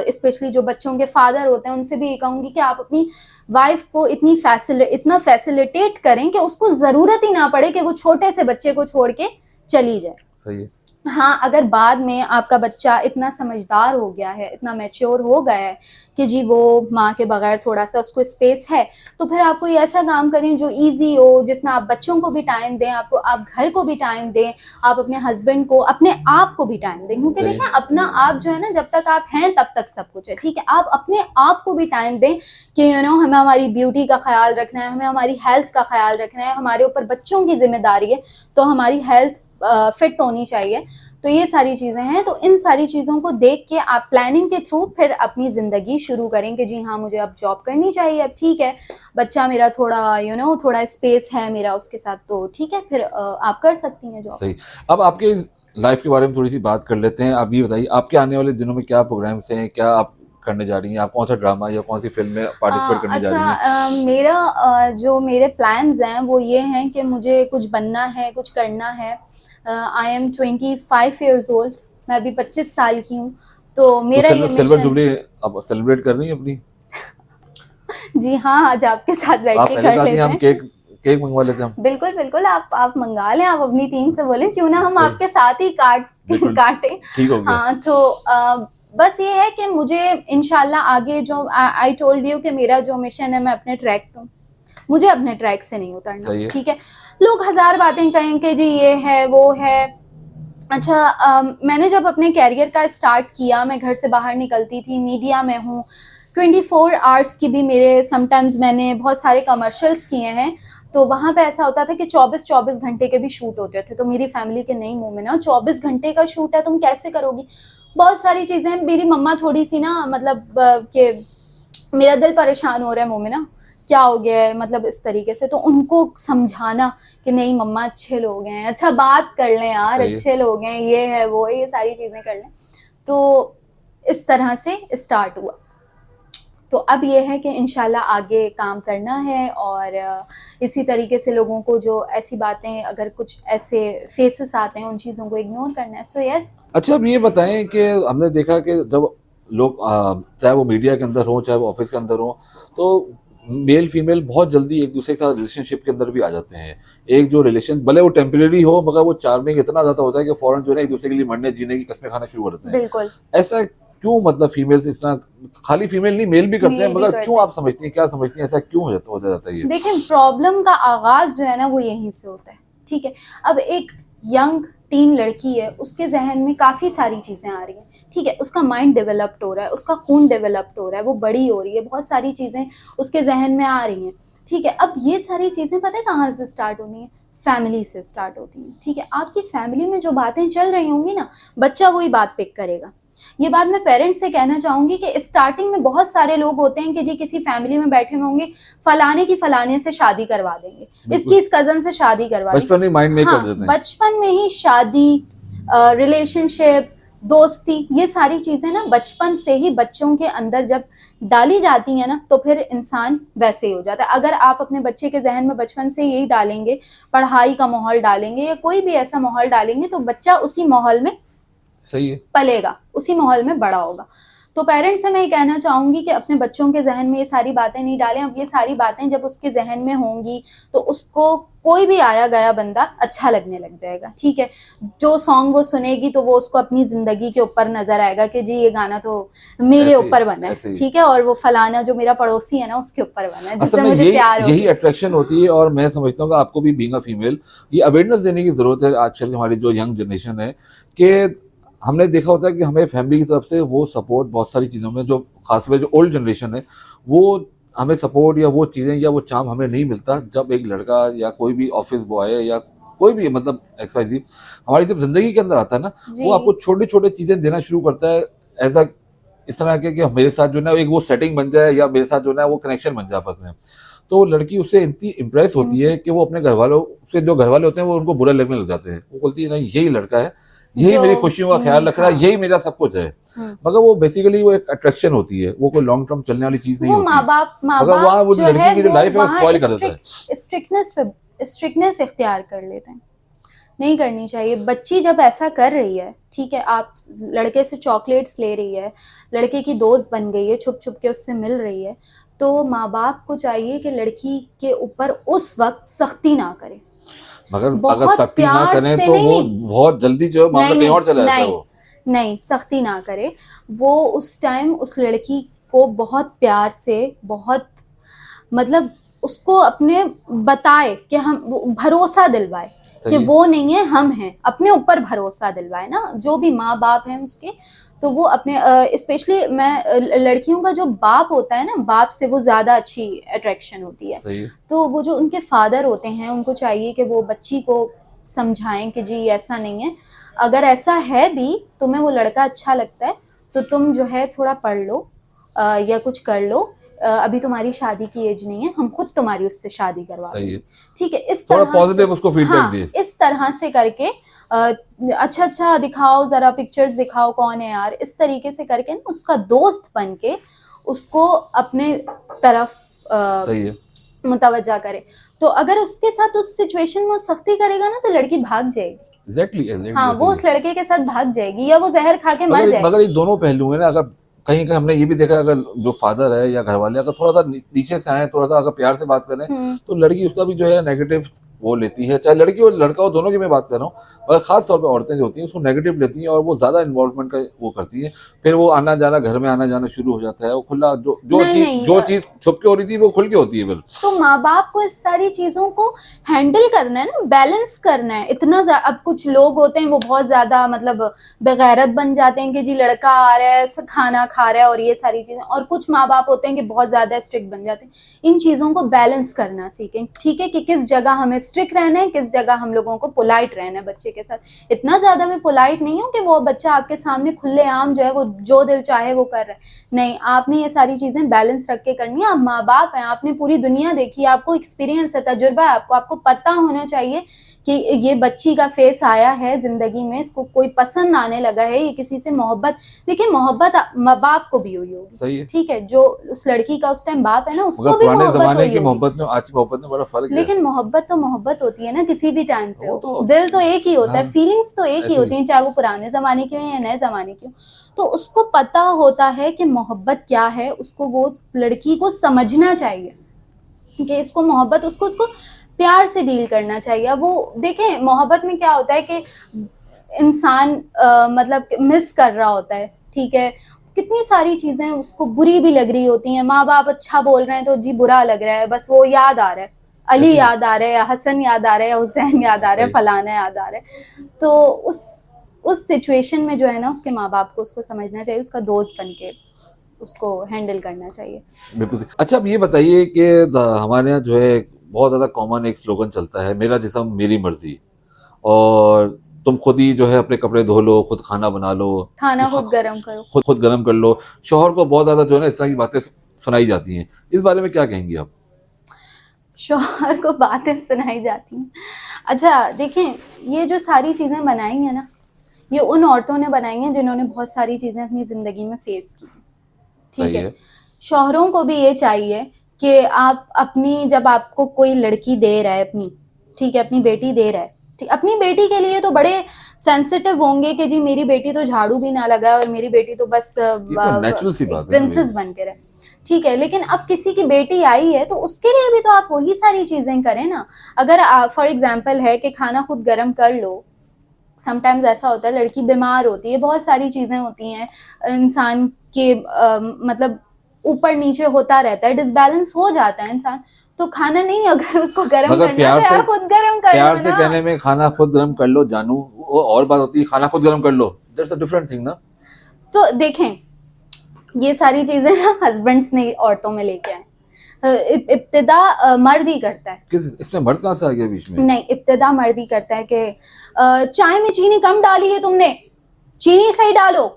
स्पेशली जो बच्चों के फादर होते हैं उनसे भी ये कहूँगी कि आप अपनी वाइफ को इतना फैसिलिटेट करें कि उसको ज़रूरत ही ना पड़े कि वो छोटे से बच्चे को छोड़ के चली जाए। सही है। हाँ, अगर बाद में आपका बच्चा इतना समझदार हो गया है, इतना मैच्योर हो गया है कि जी वो माँ के बगैर थोड़ा सा उसको स्पेस है, तो फिर आप कोई ऐसा काम करें जो इजी हो, जिसमें आप बच्चों को भी टाइम दें, आप घर को भी टाइम दें, आप अपने हस्बैंड को, अपने आप को भी टाइम दें। क्योंकि देखें, अपना आप जो है ना, जब तक आप हैं तब तक सब कुछ है, ठीक है। आप अपने आप को भी टाइम दें कि हमें हमारी ब्यूटी का ख्याल रखना है, हमें हमारी हेल्थ का ख्याल रखना है, हमारे ऊपर बच्चों की जिम्मेदारी है, तो हमारी हेल्थ फिट होनी चाहिए। तो ये सारी चीज़ें हैं। तो इन सारी चीज़ों को देख के आप प्लानिंग के थ्रू फिर अपनी ज़िंदगी शुरू करें कि जी हाँ, मुझे अब जॉब करनी चाहिए, अब ठीक है, बच्चा मेरा थोड़ा थोड़ा स्पेस है मेरा उसके साथ, तो ठीक है, फिर आप कर सकती हैं जॉब। सही। अब आपके लाइफ के बारे में थोड़ी सी बात कर लेते हैं। आप ये बताइए, आपके आने वाले दिनों में क्या प्रोग्राम्स हैं, क्या आप करने जा रही हैं? आप कौन सा ड्रामा या कौन सी फिल्म में पार्टिसिपेट करने जा रही हैं? अच्छा, जो मेरे प्लान्स हैं वो ये हैं कि मुझे कुछ बनना है, कुछ करना है। आई एम 25 ईयर्स ओल्ड, मैं अभी 25 साल की हूँ, तो मेरा ये सिल्वर मिशन। जुबली अब सेलिब्रेट कर रही हैं अपनी? जी हाँ, आज आपके साथ बैठ आप के पहले कर कहा लेते हम हैं। केक केक मंगवा लेते हैं हम। बिल्कुल बिल्कुल, आप मंगा लें, आप अपनी टीम से बोलें, क्यों ना हम सही। आपके साथ ही बिल्कुल काटें। ठीक हो गया। हाँ, तो बस ये है कि मुझे इंशाल्लाह आगे जो आई टोल्ड यू कि मेरा जो मिशन है, मैं अपने ट्रैक पे हूँ, मुझे अपने ट्रैक से नहीं उतरना। सही है। ठीक है, लोग हजार बातें कहें कि जी ये है वो है। अच्छा, मैंने जब अपने कैरियर का स्टार्ट किया, मैं घर से बाहर निकलती थी, मीडिया में हूँ, 24 आवर्स की भी मेरे समटाइम्स मैंने बहुत सारे कमर्शियल्स किए हैं, तो वहाँ पे ऐसा होता था कि 24 घंटे के भी शूट होते थे। तो मेरी फैमिली के नहीं, मोमिना 24 घंटे का शूट है, तुम कैसे करोगी? बहुत सारी चीज़ें। मेरी मम्मा थोड़ी सी ना, मतलब कि मेरा दिल परेशान हो रहा है मोमिना, क्या हो गया है, मतलब इस तरीके से। तो उनको समझाना कि नहीं मम्मा, अच्छे लोग हैं, अच्छा बात कर लें यार, सही है। अच्छे लोग हैं, ये है वो है, ये सारी चीज़ें कर लें। तो इस तरह से स्टार्ट हुआ। तो अब ये है कि इंशाल्लाह आगे काम करना है, और इसी तरीके से लोगों को जो ऐसी बातें, अगर कुछ ऐसे फेसेस आते हैं, उन चीज़ों को इग्नोर करना है। So yes. अच्छा, अब ये बताएं कि हमने देखा कि जब लोग चाहे वो मीडिया के अंदर हो, चाहे वो ऑफिस के अंदर हो, तो मेल फीमेल बहुत जल्दी एक दूसरे के साथ रिलेशनशिप के अंदर भी आ जाते हैं। एक जो रिलेशन भले वो टेम्परेरी हो, मगर वो चार्मिंग इतना ज़्यादा होता है कि फौरन जो है एक दूसरे के लिए मरने जीने की कस्में खाना शुरू कर देते हैं। बिल्कुल। ऐसा क्यों? मतलब फीमेल्स इस तरह, खाली फीमेल नहीं, मेल भी करते हैं, मेल भी मगर करते क्यों? हैं। आप समझती हैं, क्या समझती हैं, ऐसा क्यों हो जाता है ये? देखें, प्रॉब्लम का आगाज जो है ना, वो यहीं से होता है। ठीक है, अब एक यंग टीन लड़की है, उसके जहन में काफ़ी सारी चीज़ें आ रही हैं। ठीक है, उसका माइंड डेवलप्ड हो रहा है, उसका खून डेवलप्ड हो रहा है, वो बड़ी हो रही है, बहुत सारी चीज़ें उसके जहन में आ रही हैं। ठीक है, अब ये सारी चीज़ें पता है कहाँ से स्टार्ट होनी है? फैमिली से स्टार्ट होती हैं। ठीक है, आपकी फैमिली में जो बातें चल रही होंगी ना, बच्चा वही बात पिक करेगा। ये बात मैं पेरेंट्स से कहना चाहूँगी कि स्टार्टिंग में बहुत सारे लोग होते हैं कि जी किसी फैमिली में बैठे हुए होंगे, फलाने की फलाने से शादी करवा देंगे, इसकी इस कज़न से शादी करवा देंगे। बचपन में माइंड मेक कर देते हैं। बचपन में ही शादी, रिलेशनशिप, दोस्ती, ये सारी चीज़ें ना बचपन से ही बच्चों के अंदर जब डाली जाती हैं ना, तो फिर इंसान वैसे ही हो जाता है। अगर आप अपने बच्चे के जहन में बचपन से यही डालेंगे, पढ़ाई का माहौल डालेंगे या कोई भी ऐसा माहौल डालेंगे, तो बच्चा उसी माहौल में सही है। पलेगा, उसी माहौल में बड़ा होगा। तो पेरेंट्स से मैं ये कहना चाहूँगी कि अपने बच्चों के जहन में ये सारी बातें नहीं डालें। अब ये सारी बातें जब उसके जहन में होंगी, तो उसको कोई भी आया गया बंदा अच्छा लगने लग जाएगा। ठीक है, जो सॉन्ग वो सुनेगी तो वो उसको अपनी ज़िंदगी के ऊपर नज़र आएगा कि जी ये गाना तो मेरे ऊपर बना है। ठीक है, और वो फलाना जो मेरा पड़ोसी है ना, उसके ऊपर बना है, जिससे मुझे प्यार हो। यही अट्रैक्शन होती है, और मैं समझता हूँ कि आपको भी बीइंग अ फीमेल ये अवेयरनेस देने की जरूरत है आजकल हमारी जो यंग जनरेशन है, कि हमने देखा होता है कि हमें फैमिली की तरफ से वो सपोर्ट बहुत सारी चीज़ों में, जो खासकर जो ओल्ड जनरेशन है, वो हमें सपोर्ट या वो चीज़ें या वो चार्म हमें नहीं मिलता जब एक लड़का या कोई भी ऑफिस बॉय या कोई भी मतलब XYZ हमारी जब जिंदगी के अंदर आता है ना, वो आपको छोटे छोटे चीज़ें देना शुरू करता है एज अ इस तरह के कि मेरे साथ जो है ना एक वो सेटिंग बन जाए, या मेरे साथ जो है ना वो कनेक्शन बन जाए आपस में। तो लड़की उससे इतनी इम्प्रेस होती है कि वो अपने घर वालों से, जो घर वाले होते हैं वो उनको बुरा लगने लग जाते हैं। वो बोलती है नहीं, यही लड़का है, यही मेरी खुशियों का ख्याल रख रहा है, यही मेरा सब कुछ है। मगर वो बेसिकली वो एक अट्रैक्शन होती है, वो कोई लॉन्ग टर्म चलने वाली चीज नहीं होती। माँ बाप मगर वहाँ वो लड़की की जो लाइफ है वो स्पॉइल कर देता है। स्ट्रिक्टनेस इख्तियार कर लेते हैं, नहीं करनी चाहिए। बच्ची जब ऐसा कर रही है, ठीक है, आप लड़के से चॉकलेट्स ले रही है, लड़के की दोस्त बन गई है, छुप छुप के उससे मिल रही है, तो माँ बाप को चाहिए कि लड़की के ऊपर उस वक्त सख्ती ना करे। मगर अगर सख्ती ना करें तो वो बहुत जल्दी जो मामला कहीं और चला जाता है। वो नहीं, सख्ती ना करे, वो उस टाइम उस लड़की को बहुत प्यार से, बहुत मतलब उसको अपने बताए कि हम भरोसा दिलवाए कि वो नहीं है, हम हैं, अपने ऊपर भरोसा दिलवाए ना, जो भी माँ बाप हैं उसके। तो वो अपने स्पेशली मैं लड़कियों का जो बाप होता है ना, बाप से वो ज़्यादा अच्छी अट्रैक्शन होती है। तो वो जो उनके फादर होते हैं, उनको चाहिए कि वो बच्ची को समझाएं कि जी ऐसा नहीं है, अगर ऐसा है भी, तुम्हें वो लड़का अच्छा लगता है तो तुम जो है थोड़ा पढ़ लो या कुछ कर लो, अभी तुम्हारी शादी की एज नहीं है, हम खुद तुम्हारी उससे शादी करवा देंगे। ठीक है, इस तरह पॉजिटिव उसको फीडबैक दिए। इस तरह से करके अच्छा अच्छा दिखाओ, जरा पिक्चर्स दिखाओ, कौन है यार, इस तरीके से करके ना उसका दोस्त बन के उसको अपने तरफ सही है। मुतवज्जा करे। तो अगर उसके साथ उस सिचुएशन में वो सख्ती करेगा ना तो लड़की भाग जाएगी। एग्जैक्टली एग्जैक्टली हाँ, वो उस लड़के के साथ भाग जाएगी या वो जहर खा के मर मगर जाएगी। मगर ये दोनों पहलू है ना। अगर कहीं कहीं हमने ये भी देखा, अगर जो फादर है या घर वाले अगर थोड़ा सा नीचे से आए, थोड़ा सा अगर प्यार से बात करें, तो लड़की उसका भी जो है नेगेटिव वो लेती है। चाहे लड़की और लड़का हो, दोनों की मैं बात कर रहा हूँ, मगर खास तौर पे औरतें जो होती हैं उसको नेगेटिव लेती हैं और वो ज्यादा इन्वॉल्वमेंट का वो करती हैं। फिर वो आना जाना, घर में आना जाना शुरू हो जाता है। वो खुला जो नहीं जो चीज छुप के हो रही थी वो खुल के होती है फिर। तो माँ बाप को इस सारी चीजों को हैंडल करना है ना, बैलेंस करना है। अब कुछ लोग होते हैं वो बहुत ज्यादा मतलब बेगैरत बन जाते हैं कि जी लड़का आ रहा है खाना खा रहा है और ये सारी चीजें, और कुछ माँ बाप होते हैं कि बहुत ज्यादा स्ट्रिक्ट बन जाते हैं। इन चीजों को बैलेंस करना सीखें, ठीक है, कि किस जगह हमें स्ट्रिक्ट रहना है, किस जगह हम लोगों को पोलाइट रहना है बच्चे के साथ। इतना ज्यादा भी पोलाइट नहीं हो कि वो बच्चा आपके सामने खुलेआम जो है वो जो दिल चाहे वो कर रहा है। नहीं, आपने ये सारी चीजें बैलेंस रख के करनी है। आप माँ बाप हैं, आपने पूरी दुनिया देखी है, आपको एक्सपीरियंस है, तजुर्बा है, आपको पता होना चाहिए कि ये बच्ची का फेस आया है जिंदगी में, इसको कोई पसंद आने लगा है, ये किसी से मोहब्बत। देखिए मोहब्बत माँ बाप को भी हुई होगी, सही है, ठीक है, जो उस लड़की का उस टाइम बाप है ना उसको भी पुराने मोहब्बत जमाने हुई की होगी। मोहब्बत में आज की मोहब्बत में बड़ा फर्क है। लेकिन मोहब्बत तो मोहब्बत होती है ना, किसी भी टाइम पे वो हो, तो दिल तो एक ही होता है, हाँ, फीलिंग्स तो एक ही ऐसे होती हैं, चाहे वो पुराने जमाने की हो या नए जमाने की हो। तो उसको पता होता है कि मोहब्बत क्या है, उसको वो लड़की को समझना चाहिए कि इसको मोहब्बत, उसको प्यार से डील करना चाहिए। वो देखें मोहब्बत में क्या होता है कि इंसान मतलब मिस कर रहा होता है, ठीक है, कितनी सारी चीजें उसको बुरी भी लग रही होती हैं। माँ बाप अच्छा बोल रहे हैं तो जी बुरा लग रहा है, बस वो याद आ रहा है, अली ऐसे याद आ रहा है, या हसन याद आ रहा है, या हुसैन याद आ रहा है, सही। फलाना याद आ रहा है। तो उस सिचुएशन में जो है ना उसके माँ बाप को उसको समझना चाहिए, उसका दोस्त बन के उसको हैंडल करना चाहिए। बिल्कुल सही। अच्छा, अब ये बताइए कि हमारे यहाँ जो है बहुत ज्यादा कॉमन एक स्लोगन चलता है, मेरा जिस्म मेरी मर्जी, और तुम खुद ही जो है अपने कपड़े धो लो, खुद खाना बना लो, खाना खुद गर्म करो। खुद गर्म कर लो। शौहर को बहुत ज्यादा जो है ना इस तरह की बातें सुनाई जाती हैं। इस बारे में क्या कहेंगी आप? शौहर को बातें सुनाई जाती हैं। अच्छा देखें, ये जो सारी चीज़ें बनाई हैं ना, ये उन औरतों ने बनाई हैं जिन्होंने बहुत सारी चीज़ें अपनी ज़िंदगी में फेस की, ठीक सही है। है। शौहरों को भी ये चाहिए कि आप अपनी, जब आपको कोई लड़की दे रहा है अपनी, ठीक है, अपनी बेटी दे रहा है, ठीक, अपनी बेटी के लिए तो बड़े सेंसिटिव होंगे कि जी मेरी बेटी तो झाड़ू भी ना लगाए और मेरी बेटी तो बस ये तो नेचुरल सी बात है ना प्रिंसेस भाई। बन के रहे, ठीक है। लेकिन अब किसी की बेटी आई है तो उसके लिए भी तो आप वही सारी चीजें करें ना। अगर फॉर एग्जाम्पल है कि खाना खुद गर्म कर लो, समटाइम्स ऐसा होता है लड़की बीमार होती है, बहुत सारी चीजें होती हैं, इंसान के मतलब ऊपर नीचे होता रहता है, डिसबैलेंस हो जाता है इंसान, तो खाना नहीं अगर उसको गर्म मगर करना है तो यार खुद गर्म कर प्यार लो से ना। कहने में खाना खुद गर्म कर लो जानू, वो और बात होती है खाना खुद गर्म कर लो, दैट्स अ डिफरेंट थिंग ना। तो देखें ये सारी चीजें ना हस्बैंड्स ने औरतों में लेके आए, इब्तिदा मर्द ही करता है। किस इसमें मर्द कहाँ से आ गया बीच में? नहीं, इब्तिदा मर्द ही करता है कि चाय में चीनी कम डाली है तुमने, चीनी सही डालो।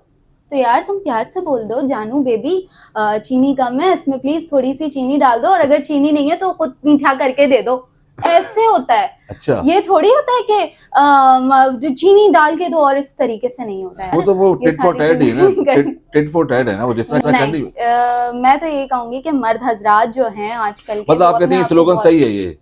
तो यार तुम प्यार से बोल दो, जानू बेबी चीनी कम है, इसमें प्लीज थोड़ी सी चीनी डाल दो, और अगर चीनी नहीं है तो खुद मीठा करके दे दो। ऐसे होता है। अच्छा, ये थोड़ी होता है कि जो चीनी डाल के दो, और इस तरीके से नहीं होता है। वो तो वो ये टिट फॉर सारी टैट ही है चीजें ना, टिट फॉर टैट है ना, वो जिस तरह कर नहीं, दी। मैं तो ये कहूंगी कि मर्द हजरात जो हैं आजकल के, मतलब आप कहते हैं स्लोगन सही है ये?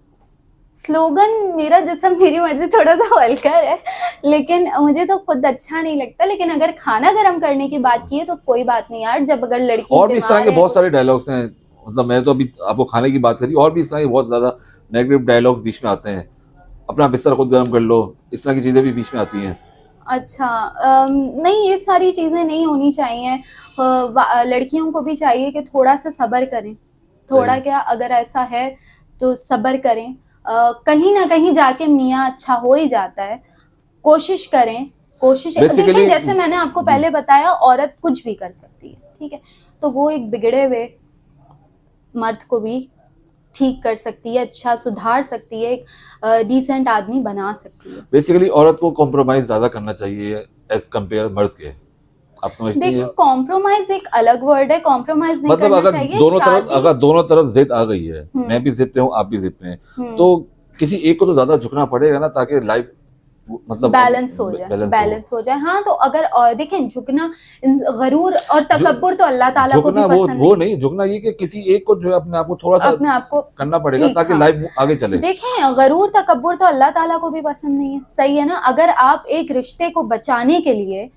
स्लोगन मेरा जिस्म मेरी मर्जी थोड़ा सा वल्गर है, लेकिन मुझे तो खुद अच्छा नहीं लगता। लेकिन अगर खाना गर्म करने की बात की है तो कोई बात नहीं यार, जब अगर लड़की और भी इस तरह के बहुत तो सारे डायलॉग्स हैं। मतलब मैं तो अभी आपको खाने की बात करी, और भी इस तरह के बहुत ज्यादा नेगेटिव डायलॉग्स बीच में आते हैं। अपना बिस्तर खुद गर्म कर लो, इस तरह की चीजें भी बीच में आती हैं। अच्छा नहीं, ये सारी चीज़ें नहीं होनी चाहिए। लड़कियों को भी चाहिए कि थोड़ा सा सब्र करें, थोड़ा सही। क्या, अगर ऐसा है तो सब्र करें। कहीं ना कहीं जाके मियाँ अच्छा हो ही जाता है, कोशिश करें, कोशिश। बेसिकली देखें जैसे मैंने आपको जी, पहले बताया, औरत कुछ भी कर सकती है, ठीक है, तो वो एक बिगड़े हुए मर्द को भी ठीक कर सकती है, अच्छा सुधार सकती है, एक डिसेंट आदमी बना सकती है। बेसिकली औरत को कॉम्प्रोमाइज ज्यादा करना चाहिए एज कंपेयर मर्द के, आप समझती देखिए हैं? कॉम्प्रोमाइज एक अलग वर्ड है, कॉम्प्रोमाइज नहीं मतलब करना चाहिए। अगर दोनों तरफ जिद आ गई है, मैं हम्म भी जिद पे हूँ, आप भी जिद पे हैं, हम्म तो किसी एक को तो ज्यादा झुकना पड़ेगा ना, ताकि लाइफ मतलब बैलेंस हो जाए, बैलेंस हो जाए। हाँ, तो अगर देखें झुकना, गरूर और तकब्बुर तो अल्लाह ताला को भी झुकना पसंद वो नहीं। नहीं, झुकना ये कि किसी एक को जो है अपने आप को थोड़ा सा अपने आप को करना पड़ेगा ठीक, ताकि हाँ। लाइफ आगे चले। देखें गरूर तकब्बुर तो अल्लाह ताला को भी पसंद नहीं है, सही है ना? अगर आप एक रिश्ते को बचाने के लिए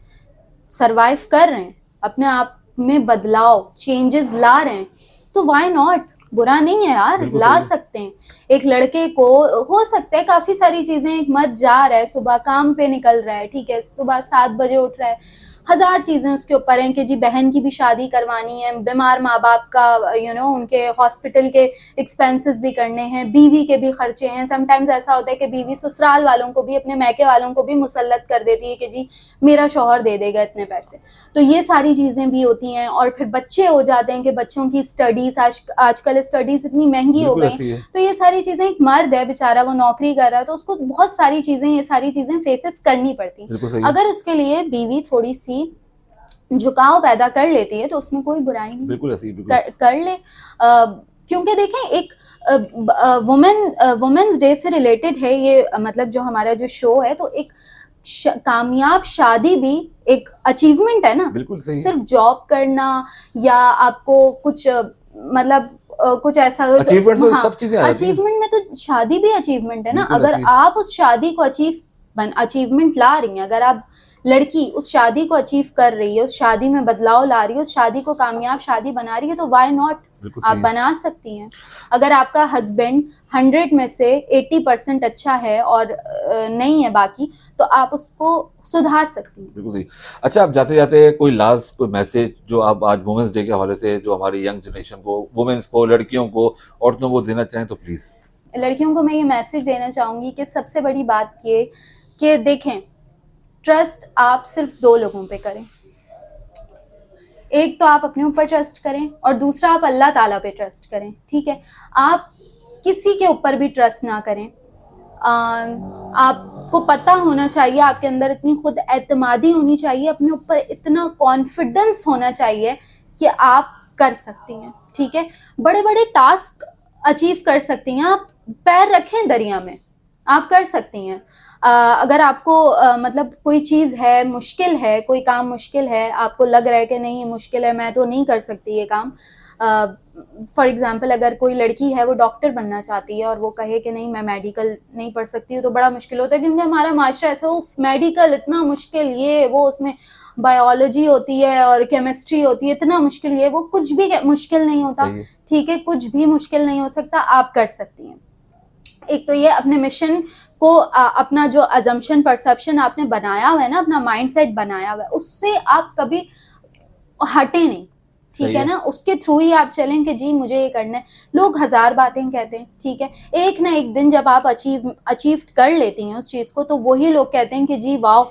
सरवाइव कर रहे हैं, अपने आप में बदलाव, चेंजेस ला रहे हैं, तो व्हाई नॉट? बुरा नहीं है यार, बिल्कुल ला सही है। सकते हैं। एक लड़के को हो सकता है काफी सारी चीजें, एक मर्द जा रहा है, सुबह काम पे निकल रहा है, ठीक है, सुबह 7 बजे उठ रहा है, हजार चीजें उसके ऊपर हैं कि जी बहन की भी शादी करवानी है, बीमार माँ बाप का उनके हॉस्पिटल के एक्सपेंसेस भी करने हैं, बीवी के भी खर्चे हैं। समटाइम्स ऐसा होता है कि बीवी ससुराल वालों को भी, अपने मैके वालों को भी मुसल्लत कर देती है कि जी मेरा शौहर दे देगा इतने पैसे। तो ये सारी चीजें भी होती हैं। और फिर बच्चे हो जाते हैं कि बच्चों की स्टडीज, आजकल स्टडीज इतनी महंगी हो बिल्कुल गई, ऐसी है। तो ये सारी चीजें, एक मर्द है बेचारा, वो नौकरी कर रहा है, तो उसको बहुत सारी चीजें, ये सारी चीजें फेसेस करनी पड़ती हैं। बिल्कुल सही है। अगर उसके लिए बीवी थोड़ी सी झुकाव पैदा कर लेती है तो उसमें कोई बुराई नहीं, बिल्कुल ऐसी, बिल्कुल। कर ले। क्योंकि देखें, एक वुमेन्स डे से रिलेटेड है ये, मतलब जो हमारा जो शो है, तो एक कामयाब शादी भी एक अचीवमेंट है ना। बिल्कुल सही है। सिर्फ जॉब करना या आपको कुछ मतलब कुछ ऐसा अचीवमेंट तो हाँ, सब चीजें आ जाती हैं। अचीवमेंट में तो शादी भी अचीवमेंट है ना। बिल्कुल अगर ऐसी है। आप उस शादी को अचीवमेंट ला रही हैं, अगर आप लड़की उस शादी को अचीव कर रही है, उस शादी में बदलाव ला रही है, उस शादी को कामयाब शादी बना रही है, तो व्हाई नॉट? बिल्कुल आप सही है। बना सकती हैं। अगर आपका हस्बैंड 100 में से 80% अच्छा है और नहीं है बाकी, तो आप उसको सुधार सकती हैं। बिल्कुल सही। अच्छा, आप जाते जाते कोई लास्ट कोई मैसेज जो आप आज वुमेन्स डे के हवाले से जो हमारी यंग जनरेशन को, वुमेन्स को, लड़कियों को, औरतों को देना चाहें तो प्लीज। लड़कियों को मैं ये मैसेज देना चाहूंगी कि सबसे बड़ी बात ये कि देखें, ट्रस्ट आप सिर्फ 2 लोगों पे करें। एक तो आप अपने ऊपर ट्रस्ट करें और दूसरा आप अल्लाह ताला पे ट्रस्ट करें, ठीक है? आप किसी के ऊपर भी ट्रस्ट ना करें। आपको पता होना चाहिए, आपके अंदर इतनी खुद एतमादी होनी चाहिए, अपने ऊपर इतना कॉन्फिडेंस होना चाहिए कि आप कर सकती हैं, ठीक है? बड़े बड़े टास्क अचीव कर सकती हैं आप, पैर रखें दरिया में, आप कर सकती हैं। अगर आपको मतलब कोई चीज़ है, मुश्किल है, कोई काम मुश्किल है, आपको लग रहा है कि नहीं ये मुश्किल है, मैं तो नहीं कर सकती ये काम। फॉर एग्जांपल, अगर कोई लड़की है वो डॉक्टर बनना चाहती है और वो कहे कि नहीं मैं मेडिकल नहीं पढ़ सकती हूँ, तो बड़ा मुश्किल होता है, क्योंकि हमारा माशरा ऐसा हो, मेडिकल इतना मुश्किल, ये वो, उसमें बायोलॉजी होती है और केमिस्ट्री होती है, इतना मुश्किल, ये वो, कुछ भी मुश्किल नहीं होता, सही है। ठीक है? कुछ भी मुश्किल नहीं हो सकता, आप कर सकती हैं। एक तो ये अपने मिशन को अपना जो अजम्पशन परसेप्शन आपने बनाया हुआ है ना, अपना माइंडसेट बनाया हुआ है, उससे आप कभी हटे नहीं, ठीक सही है है। ना? उसके थ्रू ही आप चलें कि जी मुझे ये करना है। लोग हजार बातें कहते हैं, ठीक है, एक ना एक दिन जब आप अचीव कर लेती हैं उस चीज को, तो वही लोग कहते हैं कि जी वाह,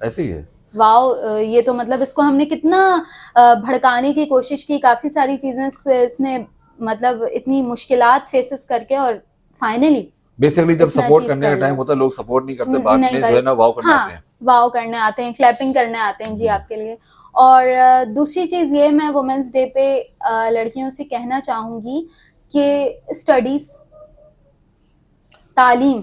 ऐसे ही है। वाह, ये तो मतलब इसको हमने कितना भड़काने की कोशिश की, काफी सारी चीजें इसने मतलब इतनी मुश्किलात फेसेस करके, और फाइनली बेसिकली जब इसने सपोर्ट अचीव करने का कर टाइम लिया। होता है लोग सपोर्ट नहीं करते, बाद नहीं में कर, जो है ना वाव करने आते हाँ, हैं। वाव करने आते हैं, क्लैपिंग करने आते हैं जी आपके लिए। और दूसरी चीज़ ये मैं वुमेंस डे पे लड़कियों से कहना चाहूँगी कि स्टडीज़, तालीम,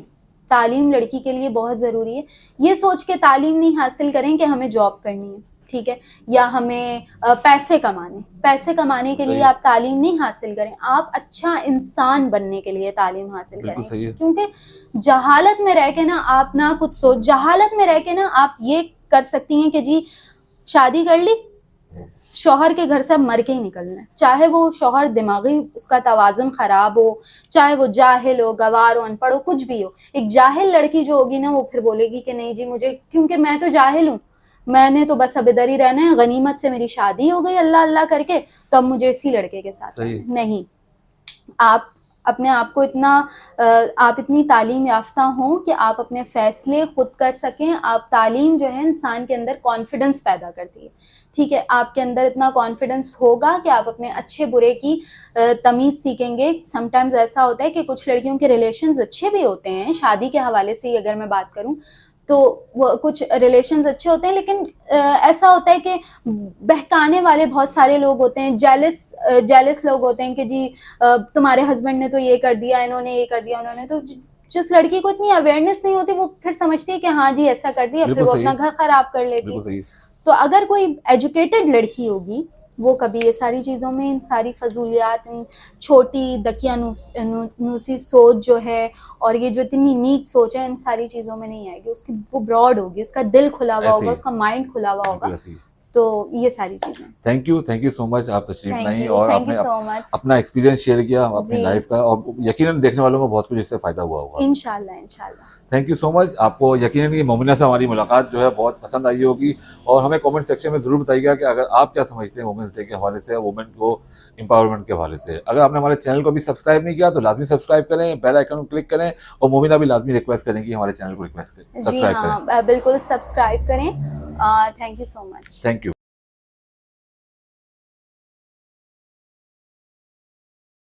तालीम लड़की के लिए बहुत ज़रूरी है। ये सोच के तालीम नहीं हासिल करें कि हमें जॉब करनी है, ठीक है, या हमें पैसे कमाने के सही लिए है। आप तालीम नहीं हासिल करें, आप अच्छा इंसान बनने के लिए तालीम हासिल बिल्कुल करें। सही है। क्योंकि जहालत में रह के ना आप ना कुछ सोच, जहालत में रह के ना आप ये कर सकती हैं कि जी शादी कर ली, शौहर के घर से अब मर के ही निकलना है, चाहे वो शौहर दिमागी उसका तवाजुन खराब हो, चाहे वो जाहिल हो, गवार हो, अनपढ़ हो, कुछ भी हो। एक जाहिल लड़की जो होगी ना, वो फिर बोलेगी कि नहीं जी मुझे, क्योंकि मैं तो जाहिल हूँ, मैंने तो बस अब इधर ही रहना है, गनीमत से मेरी शादी हो गई अल्लाह अल्लाह करके, तो अब मुझे इसी लड़के के साथ सही। रहना है। नहीं, आप अपने आप को इतना आप इतनी तालीम याफ्ता हों कि आप अपने फैसले खुद कर सकें। आप तालीम जो है इंसान के अंदर कॉन्फिडेंस पैदा करती है, ठीक है? आपके अंदर इतना कॉन्फिडेंस होगा कि आप अपने अच्छे बुरे की तमीज़ सीखेंगे। समटाइम्स ऐसा होता है कि कुछ लड़कियों के रिलेशंस अच्छे भी होते हैं, शादी के हवाले से ही अगर मैं बात करूं, तो वो कुछ रिलेशंस अच्छे होते हैं, लेकिन ऐसा होता है कि बहकाने वाले बहुत सारे लोग होते हैं, जेलस लोग होते हैं कि जी तुम्हारे हस्बैंड ने तो ये कर दिया, इन्होंने ये कर दिया, उन्होंने तो जिस लड़की को इतनी अवेयरनेस नहीं होती वो फिर समझती है कि हाँ जी ऐसा कर दिया, फिर बिल्कुल वो सही। अपना घर खराब कर लेती बिल्कुल है। सही। तो अगर कोई एजुकेटेड लड़की होगी वो कभी ये सारी चीज़ों में, इन सारी फजूलियात, इन छोटी दकियानूसी सोच जो है और ये जो इतनी नीच सोच है, इन सारी चीज़ों में नहीं आएगी। उसकी वो ब्रॉड होगी, उसका दिल खुला हुआ ऐसे होगा, ही। उसका माइंड खुला हुआ बिल्कुल होगा। ऐसे ही। तो ये सारी चीज़ें। थैंक यू सो मच, आप तशरीफ लाई और थैंक यू आपने सो मच। अपना एक्सपीरियंस शेयर किया अपनी जी। लाइफ का, और यकीनन देखने वालों को बहुत कुछ इससे फायदा हुआ होगा। इंशाल्लाह इंशाल्लाह। Thank you so much. आपको यकीनन ये मोमिना से हमारी मुलाकात जो है बहुत पसंद आई होगी, और हमें कमेंट सेक्शन में ज़रूर बताइएगा कि अगर आप क्या समझते हैं वुमेंस डे के हवाले से, वुमेन को एम्पावरमेंट के हवाले से। अगर आपने हमारे चैनल को भी सब्सक्राइब नहीं किया तो लाजमी सब्सक्राइब करें, बेल आइकन को क्लिक करें, और मोमिना भी लाजमी रिक्वेस्ट करें कि हमारे चैनल को जी सब्सक्राइब करें। हाँ, बिल्कुल सब्सक्राइब करें। Thank you so much. Thank you.